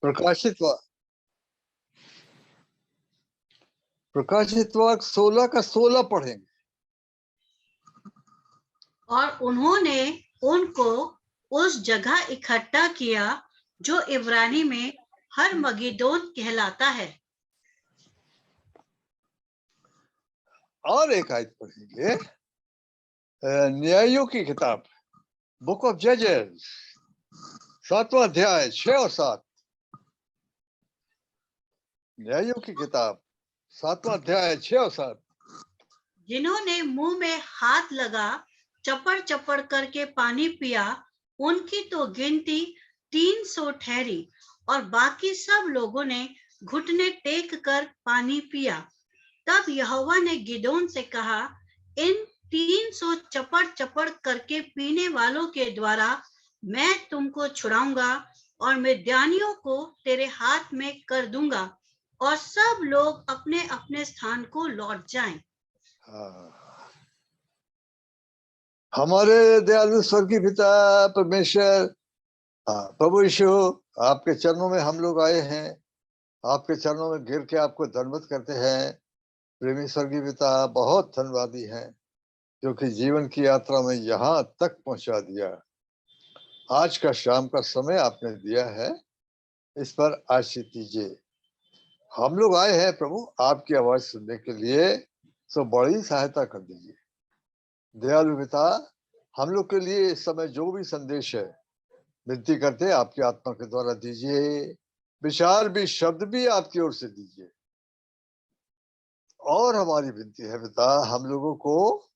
प्रकाशित वाक्य 16 का 16 पढ़ेंगे। और उन्होंने उनको उस जगह इकट्ठा किया जो इब्रानी में हरमगिदोन कहलाता है। और एक आयत पढ़ेंगे, न्यायों की किताब, बुक ऑफ जजेस, 7वां अध्याय 6 और 7। न्यायों की किताब 7वां अध्याय 6 और 7। जिन्होंने मुंह में हाथ लगा चपड़ चपड़ करके पानी पिया, उनकी तो गिनती 300 ठहरी, और बाकी सब लोगों ने घुटने टेक कर पानी पिया। तब यहोवा ने गिदोन से कहा, इन 300 चपड़ चपड़ करके पीने वालों के द्वारा मैं तुमको छुड़ाऊंगा और मिद्यानियों को तेरे हाथ में कर दूंगा, और सब लोग अपने अपने स्थान को लौट जाएं। हमारे दयालु स्वर्गीय पिता परमेश्वर, प्रभु यीशु, आपके चरणों में हम लोग आए हैं। आपके चरणों में गिर के आपको धन्यवाद करते हैं। प्रेमी स्वर्गीय पिता, बहुत धन्यवादी हैं क्योंकि जीवन की यात्रा में यहाँ तक पहुंचा दिया। आज का शाम का समय आपने दिया है, इस पर आशीष दीजिए। हम लोग आए हैं प्रभु आपकी आवाज सुनने के लिए, सो बड़ी सहायता कर दीजिए। दयालु पिता, हम लोग के लिए इस समय जो भी संदेश है, विनती करते आपकी आत्मा के द्वारा दीजिए। विचार भी, शब्द भी आपकी ओर से दीजिए। और हमारी विनती है पिता, हम लोगों को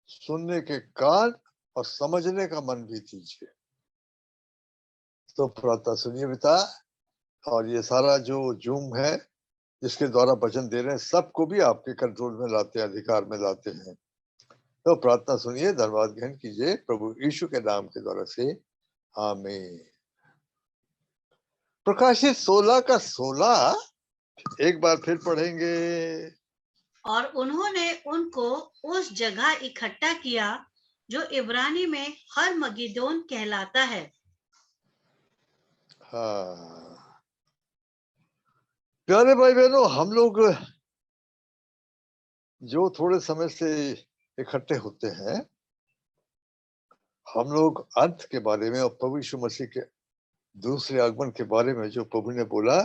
सुनने के कान और समझने का मन भी दीजिए। तो प्रार्थना सुनिए पिता, और ये सारा जो जूम है जिसके द्वारा वचन दे रहे हैं, सबको भी आपके कंट्रोल में लाते हैं, अधिकार में लाते हैं। तो प्रार्थना सुनिए, धन्यवाद ग्रहण कीजिए प्रभु यीशु के नाम के द्वारा से, आमीन। प्रकाशित 16 का 16 एक बार फिर पढ़ेंगे। और उन्होंने उनको उस जगह इकट्ठा किया जो इब्रानी में हरमगिदोन कहलाता है। हाँ, प्यारे भाई बहनों, हम लोग जो थोड़े समय से इकट्ठे होते हैं, हम लोग अंत के बारे में और प्रभु यीशु मसीह के दूसरे आगमन के बारे में जो प्रभु ने बोला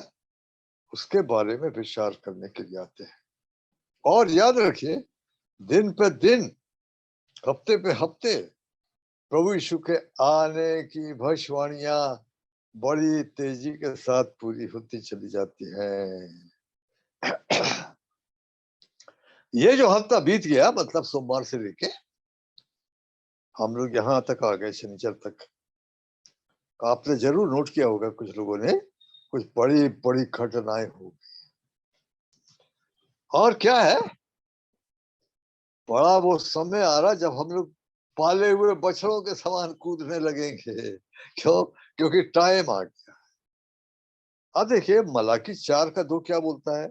उसके बारे में विचार करने के लिए आते हैं। और याद रखिए, दिन पे दिन, हफ्ते पे हफ्ते प्रभु यीशु के आने की भविष्यवाणियां बड़ी तेजी के साथ पूरी होती चली जाती हैं। ये जो हफ्ता बीत गया, मतलब सोमवार से लेके हम लोग यहाँ तक आ गए, शनिचर तक। आपने जरूर नोट किया होगा, कुछ लोगों ने, कुछ बड़ी बड़ी घटनाएं हो गई। और क्या है, बड़ा वो समय आ रहा जब हम लोग पाले हुए बछड़ों के समान कूदने लगेंगे। क्यों? क्योंकि टाइम आ गया। अब देखिए, मलाकी 4 का 2 क्या बोलता है?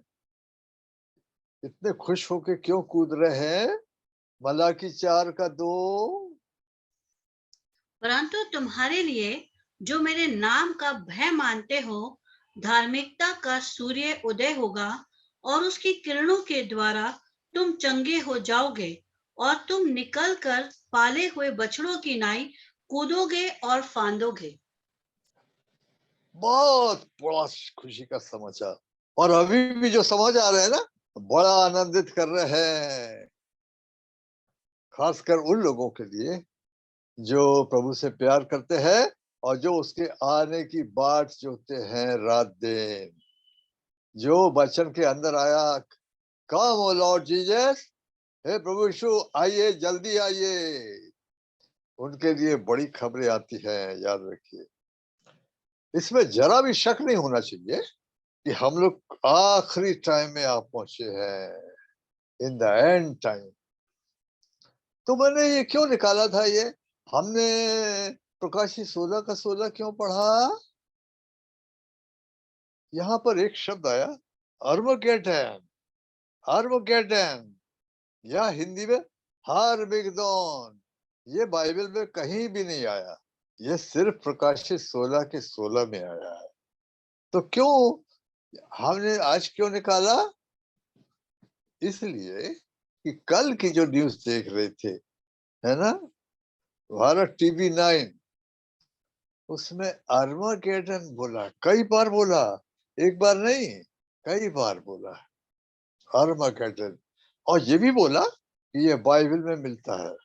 इतने खुश होके क्यों कूद रहे हैं? मलाकी 4 का 2, परंतु तुम्हारे लिए जो मेरे नाम का भय मानते हो, धार्मिकता का सूर्य उदय होगा, और उसकी किरणों के द्वारा तुम चंगे हो जाओगे, और तुम निकलकर पाले हुए बछड़ों की नाई कूदोगे और फांदोगे। बहुत बड़ा खुशी का समाचार। और अभी भी जो समझ आ रहे हैं ना, बड़ा आनंदित कर रहे हैं, खासकर उन लोगों के लिए जो प्रभु से प्यार करते हैं और जो उसके आने की बाट जोते हैं रात दिन। जो वचन के अंदर आया, कम ओ लॉर्ड जीसस, हे प्रभु यीशु आइए, जल्दी आइए, उनके लिए बड़ी खबरें आती हैं। याद रखिए, इसमें जरा भी शक नहीं होना चाहिए कि हम लोग आखिरी टाइम में आ पहुंचे हैं, इन द एंड टाइम। तो मैंने ये क्यों निकाला था, ये हमने प्रकाशित 16 का 16 क्यों पढ़ा? यहाँ पर एक शब्द आया, अर्मगेडन। अर्मगेडन, या हिंदी में हार्मिगदोन। ये बाइबल में कहीं भी नहीं आया, ये सिर्फ प्रकाशित 16 के 16 में आया है। तो क्यों हमने आज क्यों निकाला? इसलिए कि कल की जो न्यूज देख रहे थे, है ना, भारत टीवी 9, उसमें आर्मागेडन बोला, कई बार बोला, एक बार नहीं, कई बार बोला आर्मागेडन। और ये भी बोला कि ये बाइबल में मिलता है।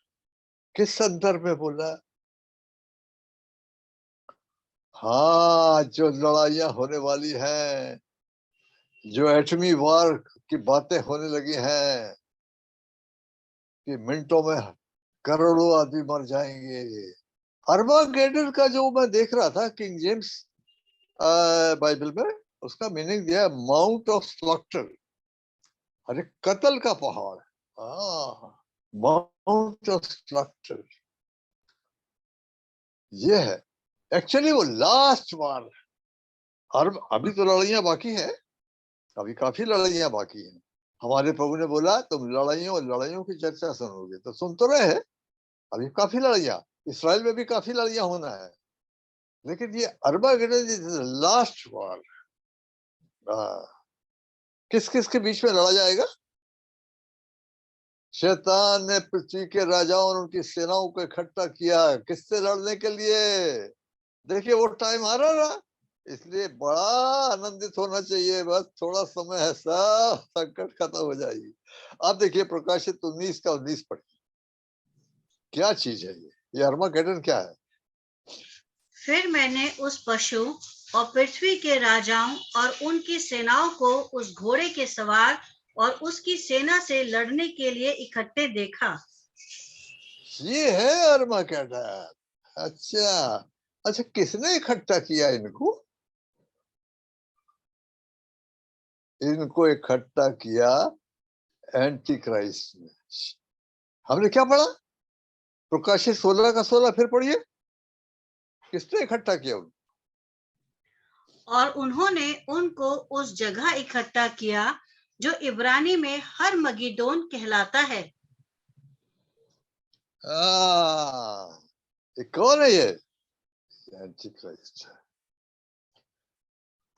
किस संदर्भ में बोला? हाँ, जो लड़ाइयां होने वाली हैं, जो एटमी वार की बातें होने लगी हैं कि मिनटों में करोड़ों आदमी मर जाएंगे। आर्मागेडन का जो मैं देख रहा था किंग जेम्स बाइबल में, उसका मीनिंग दिया है माउंट ऑफ स्लॉटर। अरे कत्ल का पहाड़, हाँ, माउंट ऑफ स्लॉटर ये है। एक्चुअली वो लास्ट वार। और अभी तो लड़ाइयां बाकी है, अभी काफी लड़ाइयां बाकी हैं। हमारे प्रभु ने बोला तुम लड़ाइयों और लड़ाइयों की चर्चा सुनोगे, तो सुन तो रहे हैं। अभी काफी लड़ाइयां, इसराइल में भी काफी लड़ाइयां होना है, लेकिन ये अरबागेडन लास्ट वार। किस किस के बीच में लड़ा जाएगा? शैतान ने पृथ्वी के राजाओं और उनकी सेनाओं को इकट्ठा किया, किससे लड़ने के लिए? देखिए वो टाइम आ रहा ना, इसलिए बड़ा आनंदित होना चाहिए। बस थोड़ा समय है, सब संकट खत्म हो जाएगी। अब देखिए प्रकाशित 19 का 19 पढ़िए, क्या चीज है ये आर्मागेडन क्या है? फिर मैंने उस पशु और पृथ्वी के राजाओं और उनकी सेनाओं को उस घोड़े के सवार और उसकी सेना से लड़ने के लिए इकट्ठे देखा। ये है आर्मागेडन। अच्छा, अच्छा, किसने इकट्ठा किया इनको? इनको इकट्ठा किया एंटी क्राइस्ट ने। हमने क्या पढ़ा? प्रकाशित 16 का 16 फिर पढ़िए, किसने इकट्ठा किया उनको? और उन्होंने उनको उस जगह इकट्ठा किया जो इब्रानी में हर मगिदोन कहलाता है। ये कौन है? ये एंटी क्राइस्ट है।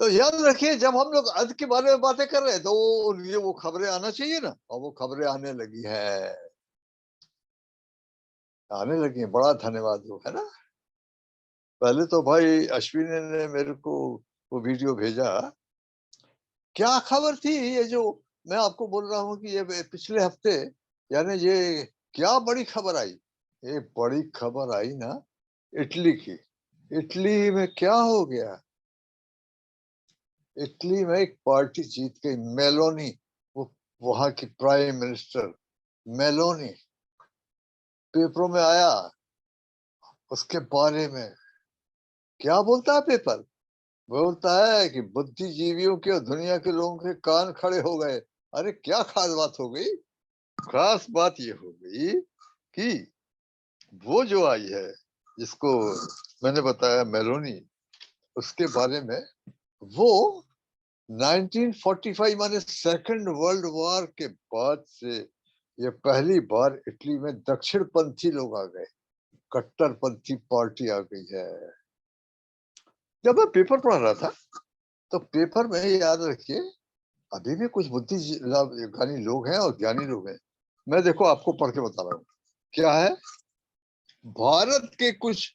तो याद रखिए, जब हम लोग अंत के बारे में बातें कर रहे हैं, तो ये वो खबरें आना चाहिए ना, और वो खबरें आने लगी है, आने लगी है। बड़ा धन्यवाद हो, है ना। पहले तो भाई अश्विनी ने मेरे को वो वीडियो भेजा, क्या खबर थी ये जो मैं आपको बोल रहा हूँ कि ये पिछले हफ्ते, यानी ये क्या बड़ी खबर आई? ये बड़ी खबर आई ना इटली की। इटली में क्या हो गया? इटली में एक पार्टी जीत गई, मेलोनी, वो वहां की प्राइम मिनिस्टर मेलोनी। पेपरों में आया, उसके बारे में क्या बोलता है पेपर? बोलता है कि बुद्धिजीवियों के और दुनिया के लोगों के कान खड़े हो गए। अरे क्या खास बात हो गई? खास बात ये हो गई कि वो जो आई है, जिसको मैंने बताया मेलोनी, उसके बारे में, वो 1945 माने सेकंड वर्ल्ड वॉर के बाद से ये पहली बार इटली में दक्षिणपंथी लोग आ गए, कट्टरपंथी पार्टी आ गई है। जब मैं पेपर पढ़ रहा था, तो पेपर में याद रखिए, अभी भी कुछ बुद्धिजीवी लोग हैं और ज्ञानी लोग हैं। मैं देखो आपको पढ़ के बता रहा हूँ क्या है। भारत के कुछ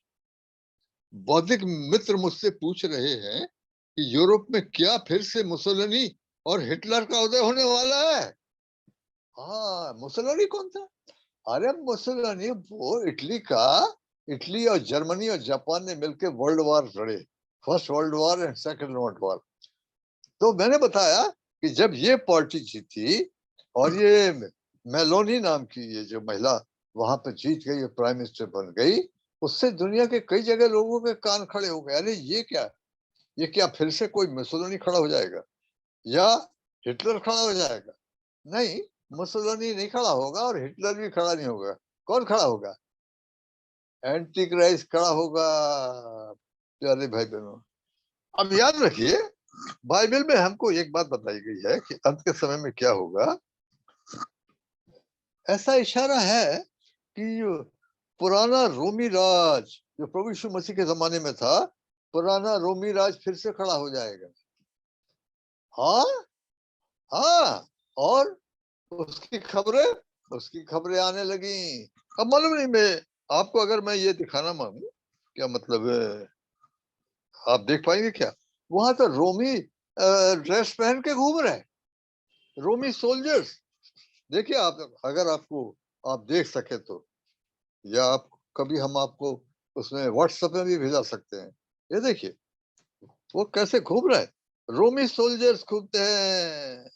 बौद्धिक मित्र मुझसे पूछ रहे हैं कि यूरोप में क्या फिर से मुसोलिनी और हिटलर का उदय होने वाला है? हाँ, मुसोलिनी कौन था? अरे मुसोलिनी वो इटली और जर्मनी और जापान ने मिलकर वर्ल्ड वॉर लड़े, first world war and second world war. तो मैंने बताया कि जब ये पार्टी जीती और ये मेलोनी नाम की ये जो महिला वहां पे जीत गई, प्राइम मिनिस्टर बन गई, उससे दुनिया के कई जगह लोगों के कान खड़े हो गए। अरे ये क्या फिर से कोई मुसोलिनी खड़ा हो जाएगा या हिटलर खड़ा हो जाएगा? नहीं, मुसोलिनी नहीं खड़ा होगा और हिटलर भी खड़ा नहीं होगा। कौन खड़ा होगा? एंटी क्राइस्ट खड़ा होगा, प्यारे भाई बहनों। अब याद रखिए, बाइबल में हमको एक बात बताई गई है कि अंत के समय में क्या होगा। ऐसा इशारा है कि पुराना रोमी राज जो प्रभु यीशु मसीह के जमाने में था, पुराना रोमी राज फिर से खड़ा हो जाएगा। हाँ हाँ, और उसकी खबरें आने लगी। अब मालूम नहीं, मैं आपको अगर मैं ये दिखाना मांगू, क्या मतलब आप देख पाएंगे क्या? वहां तो रोमी ड्रेस पहन के घूम रहे हैं, रोमी सोल्जर्स। देखिए आप, अगर आपको आप देख सके तो, या आप कभी हम आपको उसमें व्हाट्सएप में भी भेजा सकते हैं। ये देखिए वो कैसे घूम रहे हैं, रोमी सोल्जर्स घूमते हैं,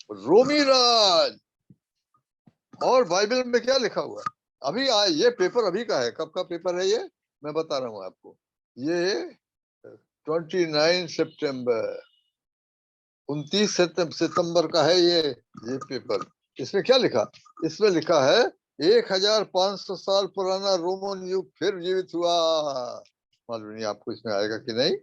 रोमी राज। और बाइबल में क्या लिखा हुआ है? अभी ये पेपर अभी का है, कब का पेपर है ये मैं बता रहा हूँ आपको। ये 29 सितंबर, 29 सितंबर का है ये पेपर। इसमें क्या लिखा? इसमें लिखा है 1500 साल पुराना रोमन युग फिर जीवित हुआ। मालूम नहीं आपको इसमें आएगा कि नहीं।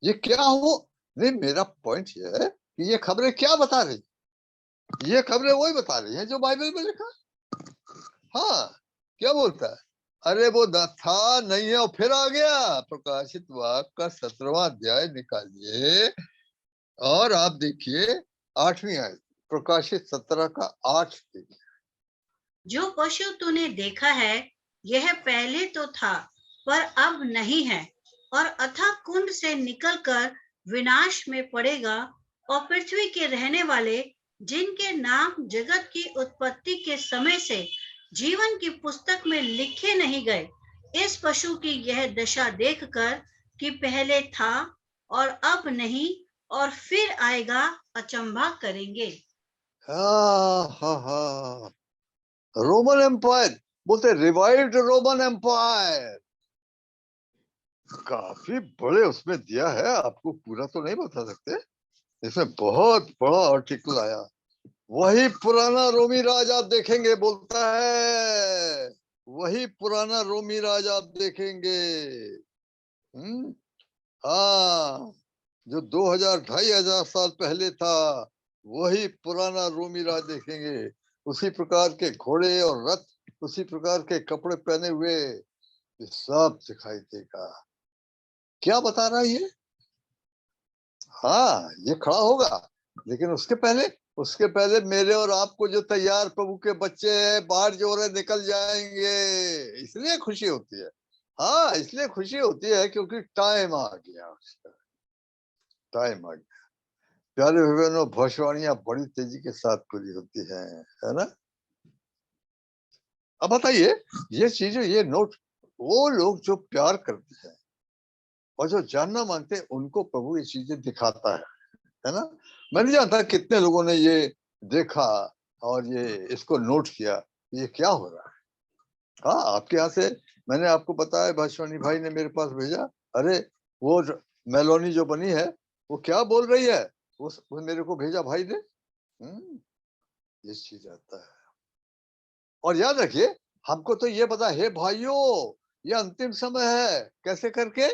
ये क्या हो, नहीं मेरा पॉइंट ये है कि ये खबरें क्या बता रही, ये खबरें वही बता रही हैं जो बाइबल में लिखा। हाँ, क्या बोलता है? अरे वो था नहीं है और फिर आ गया। प्रकाशित वाक्य का 17वां अध्याय निकालिए और आप देखिए 8वीं आयत, प्रकाशित 17 का 8 देखिए। जो पशु तूने देखा है यह पहले तो था पर अब नहीं है, और अथाह कुंड से निकलकर विनाश में पड़ेगा, और पृथ्वी के रहने वाले जिनके नाम जगत की उत्पत्ति के समय से जीवन की पुस्तक में लिखे नहीं गए, इस पशु की यह दशा देखकर कि पहले था और अब नहीं और फिर आएगा, अचंभा करेंगे। हाँ हाँ हाँ, रोमन एम्पायर, बोलते रिवाइव्ड रोमन एम्पायर। काफी बड़े उसमें दिया है, आपको पूरा तो नहीं बता सकते, इसमें बहुत बड़ा आर्टिकल आया। वही पुराना रोमी राज आप देखेंगे, बोलता है वही पुराना रोमी राज आप देखेंगे। हाँ, जो 2000 2500 साल पहले था, वही पुराना रोमी राज देखेंगे। उसी प्रकार के घोड़े और रथ, उसी प्रकार के कपड़े पहने हुए, ये सब दिखाई देगा। क्या बता रहा है ये? हाँ, ये खड़ा होगा, लेकिन उसके पहले मेरे और आपको जो तैयार प्रभु के बच्चे हैं बाहर जो रहे निकल जाएंगे, इसलिए खुशी होती है। हाँ, इसलिए खुशी होती है क्योंकि टाइम आ गया उसका, टाइम आ गया। प्यारे बहनों, भविष्यवाणियां बड़ी तेजी के साथ पूरी होती है ना। अब बताइए, ये चीजें, ये नोट, वो लोग जो प्यार करते हैं और जो जानना मांगते हैं उनको प्रभु ये चीजें दिखाता है ना। मैं नहीं जानता कितने लोगों ने ये देखा और ये इसको नोट किया, ये क्या हो रहा है। हाँ, आपके यहाँ से मैंने आपको बताया, भाषवानी भाई ने मेरे पास भेजा, अरे वो मेलोनी जो बनी है वो क्या बोल रही है, वो मेरे को भेजा भाई ने। ये चीज आता है। और याद रखिए, हमको तो ये पता है भाइयों, ये अंतिम समय है, कैसे करके,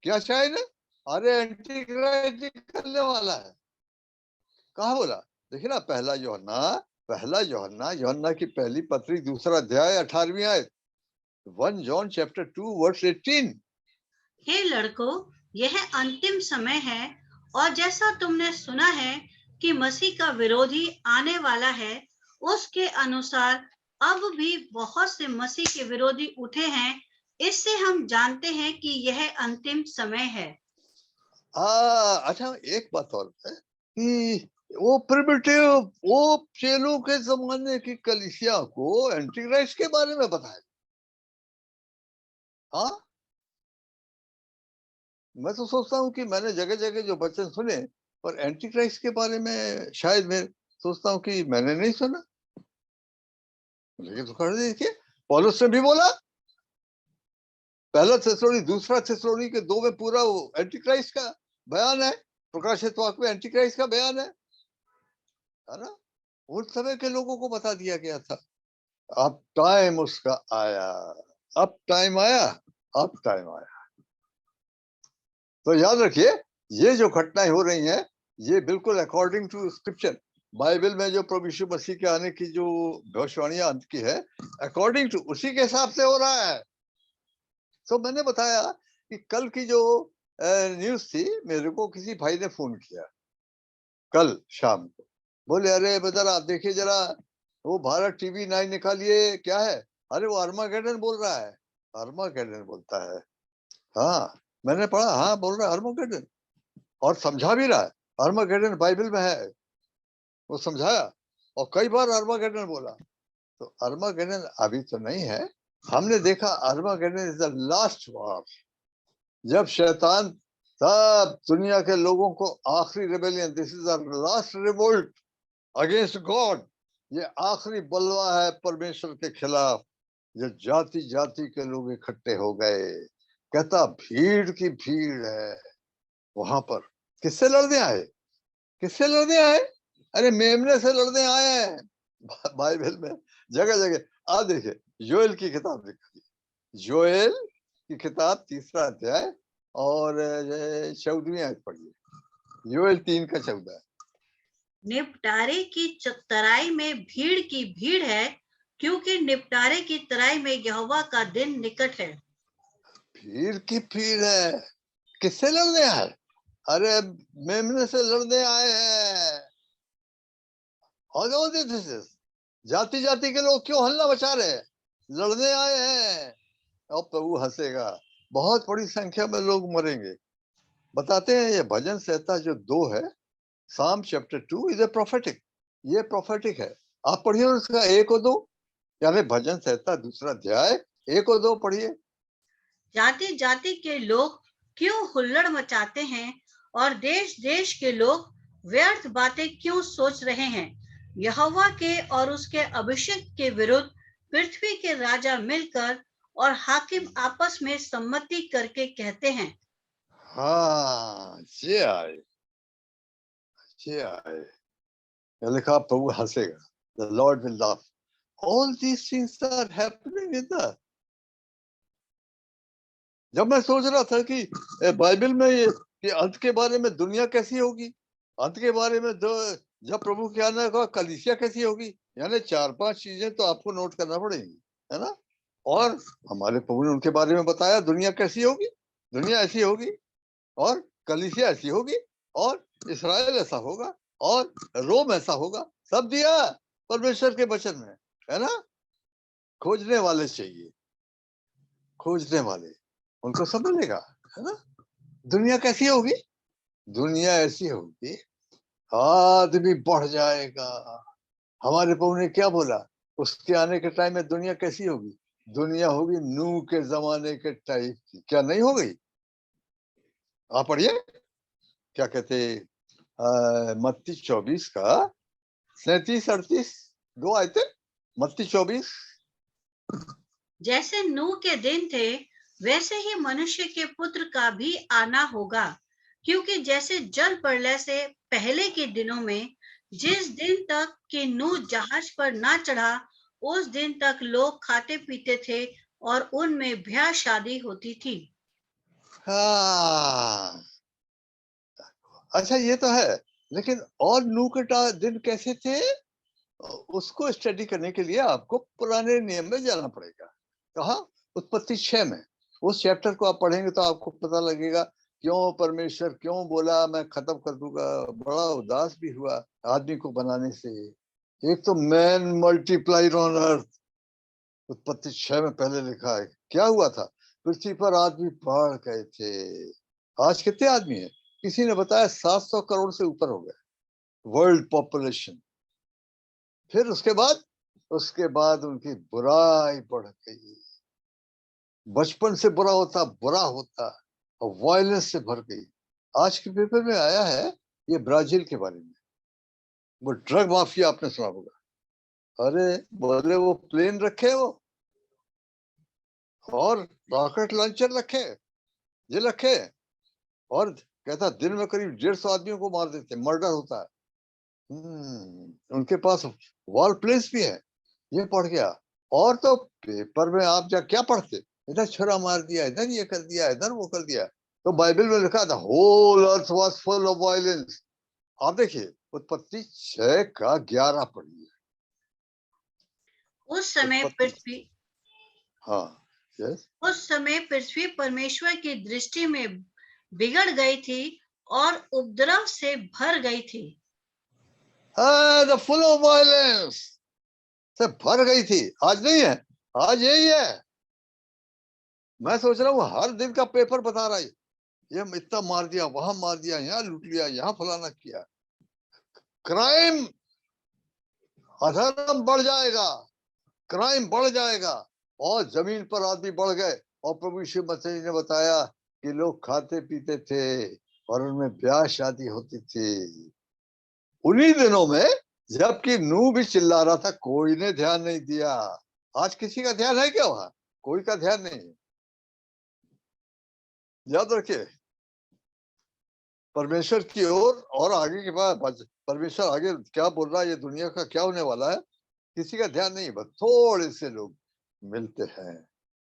क्या शायद, अरे एंटी क्राइस्ट निकलने वाला है। कहा बोला? देखिए ना, यूहन्ना की पहली पत्री 2 अध्याय 18वीं आयत, 1 जॉन चैप्टर 2 वर्स 18। हे लड़कों, यह अंतिम समय है, और जैसा तुमने सुना है कि मसीह का विरोधी आने वाला है, उसके अनुसार अब भी बहुत से मसीह के विरोधी उठे हैं। इससे हम जानते हैं कि यह अंतिम समय है। अच्छा, एक बात और है कि वो प्रिमिटिव, वो चेलों के जमाने की कलीसिया को एंटी क्राइस्ट के बारे में बताया। हाँ, मैं तो सोचता हूँ कि मैंने जगह जगह जो वचन सुने, पर एंटी क्राइस्ट के बारे में शायद मैं सोचता हूँ कि मैंने नहीं सुना। लेकिन तो कर देखिए, पौलुस ने भी बोला, पहला थिस्सलुनी 2 थिस्सलुनी के 2 में पूरा वो एंटी क्राइस्ट का बयान है, प्रकाशित वाक्य में एंटी क्राइस्ट का बयान है ना। उस समय के लोगों को बता दिया गया था। अब टाइम उसका आया, अब टाइम आया, अब टाइम आया। तो याद रखिए, ये जो घटनाएं हो रही हैं, ये बिल्कुल अकॉर्डिंग टू स्क्रिप्चर, बाइबल में जो प्रभु यीशु मसीह के आने की जो भविष्यवाणियां अंत की है, अकॉर्डिंग टू उसी के हिसाब से हो रहा है। तो मैंने बताया कि कल की जो न्यूज थी, मेरे को किसी भाई ने फोन किया कल शाम को, बोले अरे जरा आप देखिए जरा, वो भारत टीवी 9 निकालिए, क्या है? अरे वो आर्मागेडन बोल रहा है। आर्मागेडन बोलता है? हाँ, मैंने पढ़ा, हाँ बोल रहा है आर्मागेडन, और समझा भी रहा है। आर्मागेडन बाइबल में है, वो समझाया, और कई बार आर्मागेडन बोला। तो आर्मागेडन अभी तो नहीं है, हमने देखा Armageddon is the last war, जब शैतान सब दुनिया के लोगों को आखिरी rebellion, this is the last revolt against God, ये आखिरी बलवा है परमेश्वर के खिलाफ, जो जाति जाति के लोग इकट्ठे हो गए। कहता भीड़ की भीड़ है वहां पर। किससे लड़ने आए? किससे लड़ने आए? अरे मेमने से लड़ने आए हैं। बाइबल में जगह जगह आप देखिए, योएल की किताब लिखी, योएल की किताब 3रा अध्याय और 14वीं आयत पढ़िए, योएल 3 का 14। निपटारे की तराई में भीड़ की भीड़ है, क्योंकि निपटारे की तराई में यहोवा का दिन निकट है। भीड़ की भीड़ है, किससे लड़ने आए? अरे मेमने से लड़ने आए हैं। जाति जाति के लोग क्यों हल्ला मचा रहे हैं? लड़ने आए हैं। और प्रभु हंसेगा, बहुत बड़ी संख्या में लोग मरेंगे। बताते हैं ये भजन संहिता जो 2 है, साम चैप्टर 2 इज ए प्रोफेटिक, ये प्रोफेटिक है। आप पढ़िए उसका 1 और 2, यानी भजन संहिता 2रा अध्याय 1 और 2 पढ़िए। जाति जाति के लोग क्यों हुल्लड़ मचाते हैं, और देश देश के लोग व्यर्थ बातें क्यों सोच रहे हैं? यहोवा के और उसके अभिषेक के विरुद्ध पृथ्वी के राजा मिलकर और हाकिम आपस में सम्मति करके कहते हैं। हाँ, ये आए, ये आए। लिखा प्रभु हंसेगा, the Lord will laugh. All these things are happening in the, जब मैं सोच रहा था कि बाइबल में ये अंत के बारे में दुनिया कैसी होगी, अंत के बारे में जब प्रभु के आने का कलीसिया कैसी होगी, यानी 4-5 चीजें तो आपको नोट करना पड़ेगी, है ना? और हमारे प्रभु ने उनके बारे में बताया, दुनिया कैसी होगी, दुनिया ऐसी होगी, और कलीसिया ऐसी होगी, और इस्राएल ऐसा होगा, और रोम ऐसा होगा, सब दिया परमेश्वर के वचन में, है ना? खोजने वाले चाहिए, खोजने वाले, उनको सब मिलेगा, है ना? दुनिया कैसी होगी? दुनिया ऐसी होगी, आदमी बढ़ जाएगा। हमारे प्रभु ने क्या बोला? उसके आने के टाइम में दुनिया कैसी होगी? दुनिया होगी नूह के जमाने के टाइप की। क्या नहीं हो गई? आप पढ़िए, क्या कहते, मत्ती 24 का 37-38 2 आयते, मत्ती 24। जैसे नूह के दिन थे, वैसे ही मनुष्य के पुत्र का भी आना होगा, क्योंकि जैसे जल प्रलय से पहले के दिनों में जिस दिन तक कि नूह जहाज पर ना चढ़ा, उस दिन तक लोग खाते पीते थे और उनमें ब्याह शादी होती थी। हाँ, अच्छा ये तो है, लेकिन और नूह के दिन कैसे थे, उसको स्टडी करने के लिए आपको पुराने नियम में जाना पड़ेगा। कहा? उत्पत्ति 6 में। उस चैप्टर को आप पढ़ेंगे तो आपको पता लगेगा क्यों परमेश्वर क्यों बोला मैं खत्म कर दूंगा। बड़ा उदास भी हुआ आदमी को बनाने से। एक तो मैन मल्टीप्लाइड ऑन अर्थ, उत्पत्ति 6 में पहले लिखा है। क्या हुआ था? पृथ्वी पर आदमी बढ़ गए थे। आज कितने आदमी है? किसी ने बताया 700 करोड़ से ऊपर हो गए वर्ल्ड पॉपुलेशन। फिर उसके बाद उनकी बुराई बढ़ गई, बचपन से बुरा होता और वायलेंस से भर गई। आज के पेपर में आया है ये ब्राजील के बारे में, वो ड्रग माफिया, आपने सुना होगा। अरे बोले वो प्लेन रखे वो, और रॉकेट लॉन्चर रखे, ये रखे, और कहता दिन में करीब 150 आदमियों को मार देते, मर्डर होता है। उनके पास वॉर प्लेस भी है। ये पढ़ गया। और तो पेपर में आप क्या पढ़ते, इधर छुरा मार दिया, इधर ये कर दिया, इधर वो कर दिया। तो बाइबल में लिखा था whole earth was full of violence. आप देखिए उत्पत्ति 6 का 11 पढ़िए। उस समय उत्पत्ति, पृथ्वी हाँ, यस, उस समय पृथ्वी परमेश्वर की दृष्टि में बिगड़ गई थी और उपद्रव से भर गई थी। द फुल ऑफ वायलेंस से भर गई थी। आज नहीं है, आज यही है। मैं सोच रहा हूँ हर दिन का पेपर बता रहा है, ये इतना मार दिया, वहां मार दिया, यहाँ लूट लिया, यहाँ फलाना किया। क्राइम, अधर्म बढ़ जाएगा, क्राइम बढ़ जाएगा, और जमीन पर आदमी बढ़ गए। और प्रभु यीशु मसीह ने बताया कि लोग खाते पीते थे और उनमें ब्याह शादी होती थी। उन्हीं दिनों में जबकि नूह भी चिल्ला रहा था, कोई ने ध्यान नहीं दिया। आज किसी का ध्यान है क्या? वहां कोई का ध्यान नहीं है। याद रखिए, परमेश्वर की ओर और आगे के बाद परमेश्वर आगे क्या बोल रहा है, ये दुनिया का क्या होने वाला है, किसी का ध्यान नहीं। बस थोड़े से लोग मिलते हैं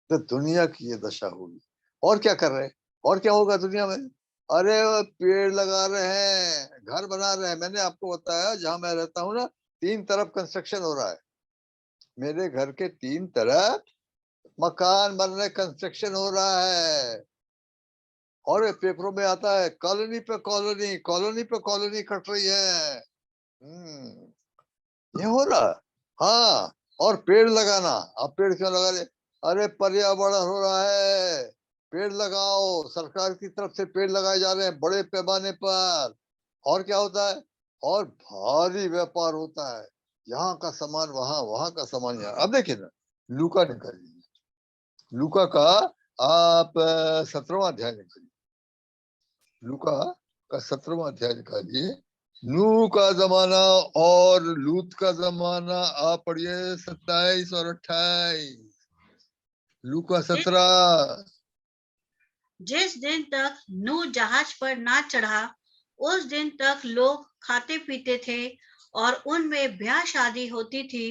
तो दुनिया की ये दशा होगी। और क्या कर रहे हैं, और क्या होगा दुनिया में? अरे पेड़ लगा रहे हैं, घर बना रहे हैं। मैंने आपको बताया जहां मैं रहता हूँ ना, 3 तरफ कंस्ट्रक्शन हो रहा है। मेरे घर के 3 तरफ मकान बन रहे, कंस्ट्रक्शन हो रहा है। और पेपरों में आता है कॉलोनी पे कॉलोनी, कॉलोनी पे कॉलोनी कट रही है। ये हो रहा। हाँ, और पेड़ लगाना। अब पेड़ क्यों लगा रहे? अरे पर्यावरण हो रहा है, पेड़ लगाओ। सरकार की तरफ से पेड़ लगाए जा रहे हैं बड़े पैमाने पर। और क्या होता है? और भारी व्यापार होता है, यहाँ का सामान वहां, वहां का सामान यहाँ। अब देखिए ना, लूका निकालिए, लूका का आप 17वां अध्याय निकालिए, लूका का 17वां अध्याय निकालिए। नूह का जमाना और लूत का जमाना आप पढ़िए 27 और 28। लूका 17। जिस दिन तक नूह जहाज पर ना चढ़ा, उस दिन तक लोग खाते पीते थे और उनमें ब्याह शादी होती थी।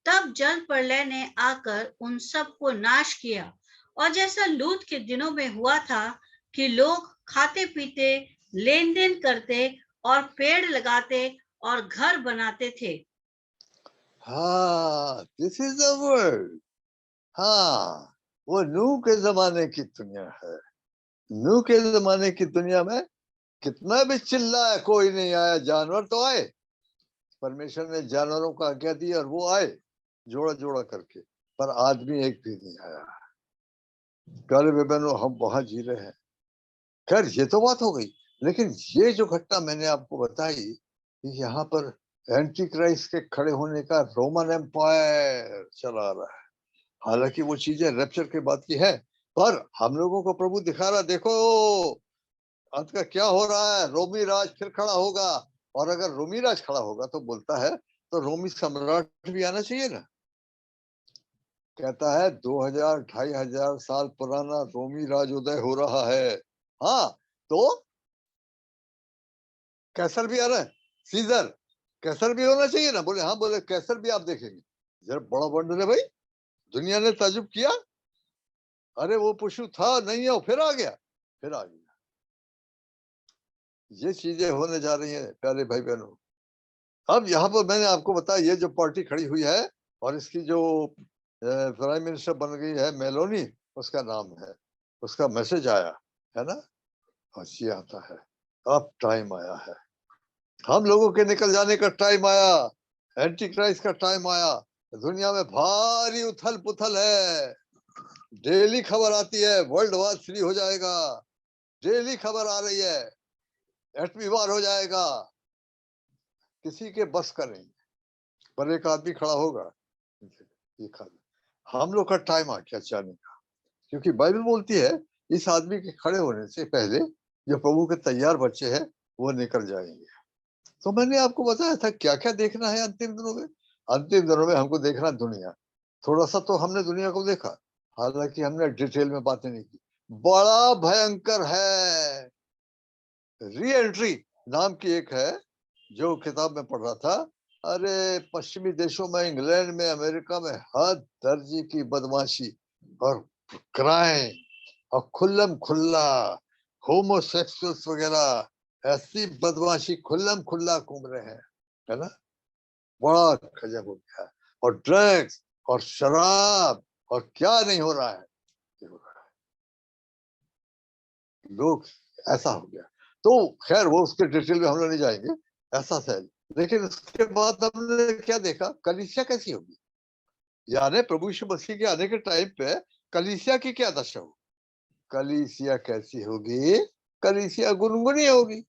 तब जल प्रलय ने आकर उन सब को नाश किया। और जैसा लूत के दिनों में हुआ था कि लोग खाते पीते, लेन देन करते और पेड़ लगाते और घर बनाते थे। हाँ, दिस इज द वर्ड। हाँ, वो नूह के जमाने की दुनिया है। नूह के जमाने की दुनिया में कितना भी चिल्लाया, कोई नहीं आया। जानवर तो आए, परमेश्वर ने जानवरों को आज्ञा दी और वो आए जोड़ा जोड़ा करके, पर आदमी एक भी नहीं आया। प्यारे बहनों, हम वहां जी रहे हैं। खैर, ये तो बात हो गई, लेकिन ये जो घटना मैंने आपको बताई, यहाँ पर एंटी क्राइस्ट के खड़े होने का रोमन एम्पायर चला रहा है। हालांकि वो चीजें रैप्चर के बाद की है, पर हम लोगों को प्रभु दिखा रहा, देखो अंत का क्या हो रहा है। रोमी राज फिर खड़ा होगा, और अगर रोमी राज खड़ा होगा तो बोलता है तो रोमी सम्राट भी आना चाहिए ना। कहता है 2000 2500 साल पुराना रोमी राजोदय हो रहा है। हाँ, तो कैसर भी आ रहा है, सीजर, कैसर भी होना चाहिए ना। बोले हाँ, बोले कैसर भी आप देखेंगे। जरा बड़ा बंडल है भाई, दुनिया ने ताजुब किया। अरे वो पशु था नहीं है, वो फिर आ गया, फिर आ गया। ये चीजें होने जा रही हैं प्यारे भाई बहनों। अब यहाँ पर मैंने आपको बताया, ये जो पार्टी खड़ी हुई है और इसकी जो प्राइम मिनिस्टर बन गई है मेलोनी, उसका नाम है, उसका मैसेज आया है ना। हंसी आता है। अब टाइम आया है, हम लोगों के निकल जाने का टाइम आया, एंटी क्राइस्ट का टाइम आया। दुनिया में भारी उथल पुथल है। डेली खबर आती है वर्ल्ड वार 3 हो जाएगा, डेली खबर आ रही है एटमी वार हो जाएगा। किसी के बस का नहीं, पर एक आदमी खड़ा होगा। हम लोग का टाइम आ गया जाने का, क्योंकि बाइबल बोलती है इस आदमी के खड़े होने से पहले जो प्रभु के तैयार बच्चे हैं वो निकल जाएंगे। तो मैंने आपको बताया था क्या क्या देखना है अंतिम दिनों में। अंतिम दिनों में हमको देखना दुनिया। थोड़ा सा तो हमने दुनिया को देखा, हालांकि हमने डिटेल में बातें नहीं की। बड़ा भयंकर है। री एंट्री नाम की एक है जो किताब में पढ़ रहा था। अरे पश्चिमी देशों में, इंग्लैंड में, अमेरिका में हर दर्जे की बदमाशी और क्राइम और खुल्लम खुल्ला होमोसेक्सुअल्स वगैरह, ऐसी बदमाशी खुल्लम खुल्ला घूम रहे हैं, है ना। बड़ा गजब हो गया है। और ड्रग्स और शराब और क्या नहीं हो रहा है, ये हो रहा है। लोग ऐसा हो गया। तो खैर वो उसके डिटेल में हम लोग नहीं जाएंगे, ऐसा था। लेकिन उसके बाद हमने क्या देखा, कलीसिया कैसी होगी, यानी प्रभु यीशु मसीह के आने के टाइम पे कलीसिया की क्या दशा हो, कलीसिया कैसी होगी, कलीसिया गुनगुनी होगी।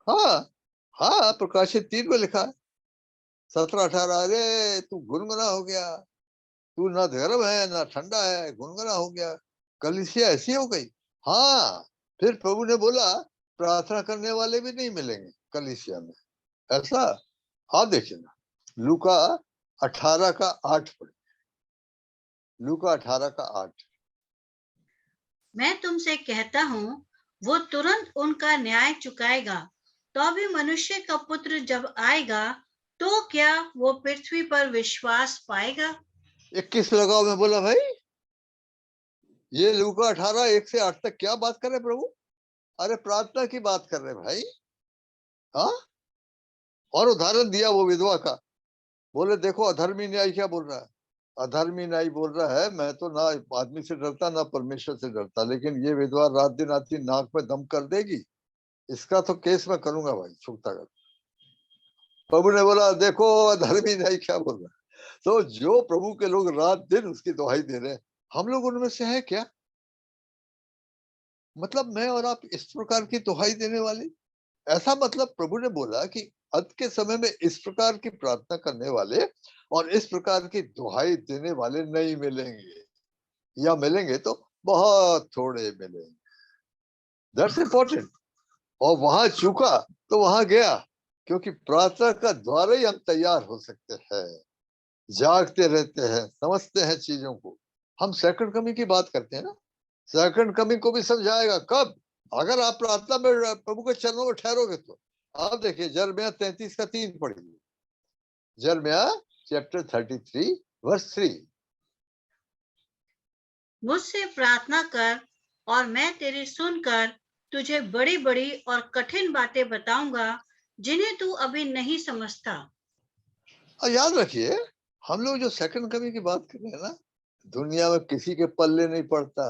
हाँ हाँ, प्रकाशित 3 में लिखा है 17-18, अरे तू गुनगुना हो गया, तू ना गर्म है ना ठंडा है, गुनगुना हो गया, कलीसिया ऐसी हो गई। हाँ, फिर प्रभु ने बोला प्रार्थना करने वाले भी नहीं मिलेंगे कलीसिया में, ऐसा। आप देखिए ना, लूका 18 का 8 पढ़े, लूका 18 का 8। मैं तुमसे कहता हूँ, वो तुरंत उनका न्याय चुकाएगा। तो भी मनुष्य का पुत्र जब आएगा, तो क्या वो पृथ्वी पर विश्वास पाएगा? 21 लगाओ में बोला भाई, ये लूका 18 1 से 8 तक क्या बात कर रहे प्रभु, अरे प्रार्थना की बात कर रहे भाई। हाँ, और उदाहरण दिया वो विधवा का, बोले देखो अधर्मी न्याय क्या बोल रहा है, अधर्मी न्याय बोल रहा है मैं तो ना आदमी से डरता ना परमेश्वर से डरता, लेकिन ये विधवा रात दिन आती नाक में दम कर देगी, इसका तो केस मैं करूंगा भाई, छुपता कर। प्रभु ने बोला देखो अधर्मी न्याय क्या बोल रहा है। तो जो प्रभु के लोग रात दिन उसकी दुहाई दे रहे हैं, हम लोग उनमें से है क्या, मतलब मैं और आप इस प्रकार की दुहाई देने वाले, ऐसा मतलब प्रभु ने बोला कि अंत के समय में इस प्रकार की प्रार्थना करने वाले और इस प्रकार की दुहाई देने वाले नहीं मिलेंगे, या मिलेंगे तो बहुत थोड़े मिलेंगे। That's important. और वहां चूका तो वहां गया, क्योंकि प्रार्थना का द्वारा ही हम तैयार हो सकते हैं, जागते रहते हैं, समझते हैं चीजों को। हम सेकंड कमिंग की बात करते हैं ना, सेकंड कमिंग को भी समझाएगा कब, अगर आप प्रार्थना में प्रभु के चरणों में ठहरोगे तो। आप देखिए यिर्मयाह 33 का 3 पढ़िए, यिर्मयाह चैप्टर 33 वर्स 3। मुझसे प्रार्थना कर और मैं तेरी सुनकर तुझे बड़ी बड़ी और कठिन बातें बताऊंगा, जिन्हें तू अभी नहीं समझता। और याद रखिए, हम लोग जो सेकंड कमिंग की बात कर रहे हैं ना, दुनिया में किसी के पल्ले नहीं पड़ता।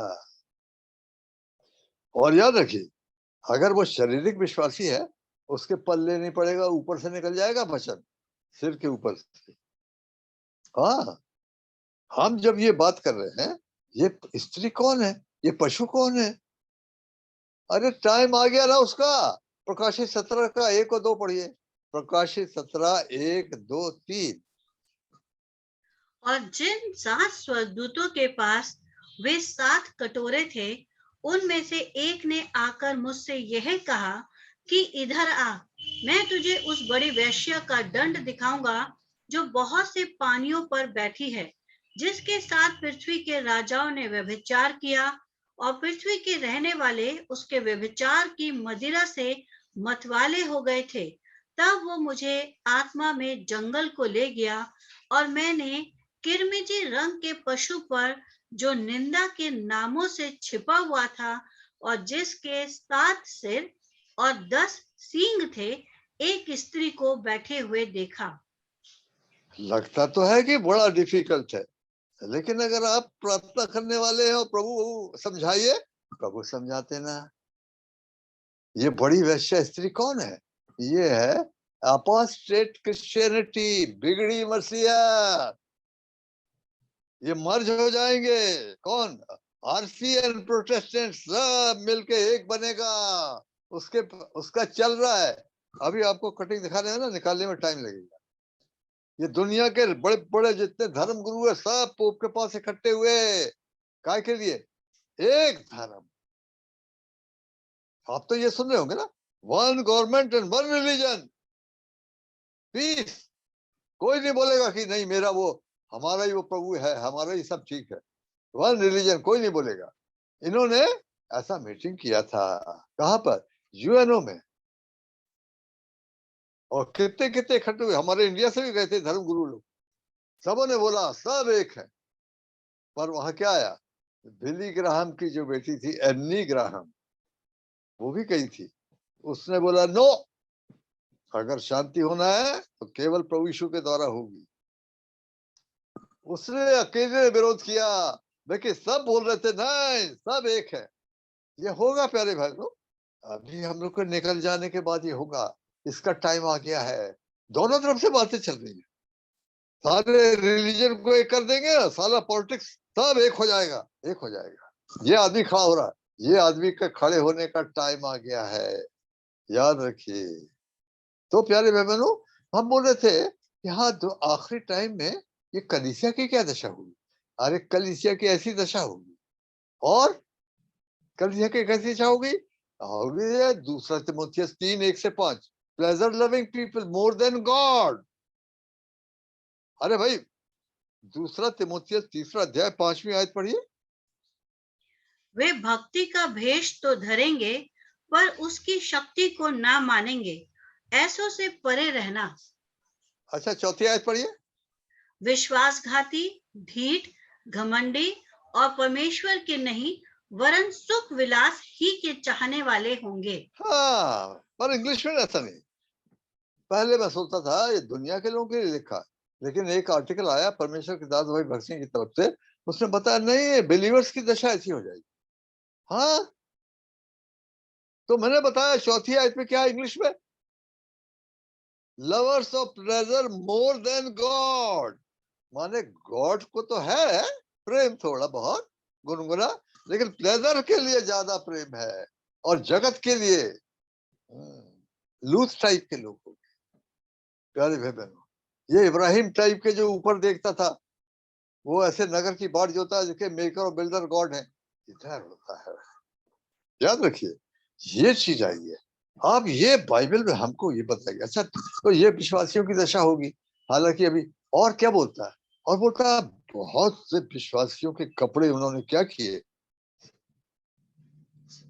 और याद रखिए, अगर वो शारीरिक विश्वासी है, उसके पल्ले नहीं पड़ेगा, ऊपर से निकल जाएगा वचन, सिर के ऊपर से। हाँ, हम जब ये बात कर रहे हैं, ये स्त्री कौन है, ये पशु कौन है, अरे टाइम आ गया ना उसका। प्रकाशित 17 का 1 और 2 पढ़िए, प्रकाशित 17 1 2 3। और जिन 7 स्वर्गदूतों के पास वे 7 कटोरे थे, उनमें से एक ने आकर मुझसे यह कहा कि इधर आ, मैं तुझे उस बड़ी वेश्या का दंड दिखाऊंगा, जो बहुत से पानियों पर बैठी है, जिसके साथ पृथ्वी के राजाओं ने व्यभिचार किया, और पृथ्वी के रहने वाले उसके व्यभिचार की मदिरा से मतवाले हो गए थे। तब वो मुझे आत्मा में जंगल को ले गया, और मैंने किरमिजी रंग के पशु पर, जो निंदा के नामों से छिपा हुआ था और जिसके 7 सिर और 10 सींग थे, एक स्त्री को बैठे हुए देखा। लगता तो है कि बड़ा डिफिकल्ट है, लेकिन अगर आप प्रार्थना करने वाले हैं और प्रभु समझाइए, प्रभु समझाते ना। ये बड़ी वैश्य स्त्री कौन है, ये है अपोस्टेट क्रिश्चियनिटी, बिगड़ी मसीहा। ये मर्ज हो जाएंगे, कौन, आरसीएन प्रोटेस्टेंट सब मिलके एक बनेगा, उसके उसका चल रहा है। अभी आपको कटिंग दिखा रहे हैं ना, निकालने में टाइम लगेगा। ये दुनिया के बड़े बड़े जितने धर्म गुरु है, सब पोप के पास इकट्ठे हुए, काय के लिए, एक धर्म। आप तो ये सुन रहे होंगे ना, one government and one religion, peace. कोई नहीं बोलेगा कि नहीं मेरा वो, हमारा ही वो प्रभु है, हमारा ही सब ठीक है, वन रिलीजन कोई नहीं बोलेगा। इन्होंने ऐसा मीटिंग किया था, कहां पर, यूएनओ में। और कितने कितने इकट्ठे हुए, हमारे इंडिया से भी गए थे धर्म गुरु लोग, सबों ने बोला सब एक है। पर वहां क्या आया, बिली ग्राहम की जो बेटी थी एन्नी ग्राहम, वो भी गई थी, उसने बोला नो, अगर शांति होना है तो केवल प्रभु यीशु के द्वारा होगी। उसने अकेले विरोध किया, देखिए सब बोल रहे थे नहीं सब एक है। ये होगा प्यारे भाइयों, अभी हम लोग को निकल जाने के बाद ये होगा, इसका टाइम आ गया है। दोनों तरफ से बातें चल रही है, सारे रिलीजन को एक कर देंगे, सारा पॉलिटिक्स सब एक हो जाएगा, एक हो जाएगा। ये आदमी खड़ा हो रहा है, ये आदमी का खड़े होने का टाइम आ गया है, याद रखिए। तो प्यारे बहनों, हम बोल रहे थे यहाँ आखिरी टाइम में ये कलीसिया की क्या दशा होगी। अरे कलीसिया की ऐसी दशा होगी, और कलीसिया की कैसी दशा होगी, होगी दूसरा Timothy 3:1-5, pleasure loving people more than God. अरे भाई, दूसरा तिमोथियस 3 अध्याय 5वीं आयत पढ़िए। वे भक्ति का भेष तो धरेंगे, पर उसकी शक्ति को ना मानेंगे। ऐसों से परे रहना। अच्छा, 4वीं आयत पढ़िए। विश्वासघाती, ढीठ, घमंडी और परमेश्वर के नहीं वरन सुख विलास ही के चाहने वाले होंगे। हाँ, पर इंग्लिश में ऐसा नहीं। पहले मैं सोचता था ये दुनिया के लोगों के लिए लिखा है, लेकिन एक आर्टिकल आया परमेश्वर के दास भाई भगत सिंह की तरफ से, उसने बताया नहीं, बिलीवर्स की दशा ऐसी हो जाएगी। हाँ, तो मैंने बताया 4वीं आयत में क्या है इंग्लिश में, lovers of pleasure more than God. माने गॉड को तो है प्रेम थोड़ा बहुत गुनगुना, लेकिन प्लेजर के लिए ज्यादा प्रेम है, और जगत के लिए लूथ टाइप के लोग हो गए। प्यारे भाई बहनों, ये इब्राहिम टाइप के जो ऊपर देखता था, वो ऐसे नगर की बाट जोता है जिसके मेकर और बिल्डर गॉड है, इधर होता है। याद रखिए, ये चीज आई है। आप ये बाइबल में हमको ये बताइए। अच्छा, तो ये विश्वासियों की दशा होगी। हालांकि अभी और क्या बोलता है, और बोलता है बहुत से विश्वासियों के कपड़े उन्होंने क्या किए,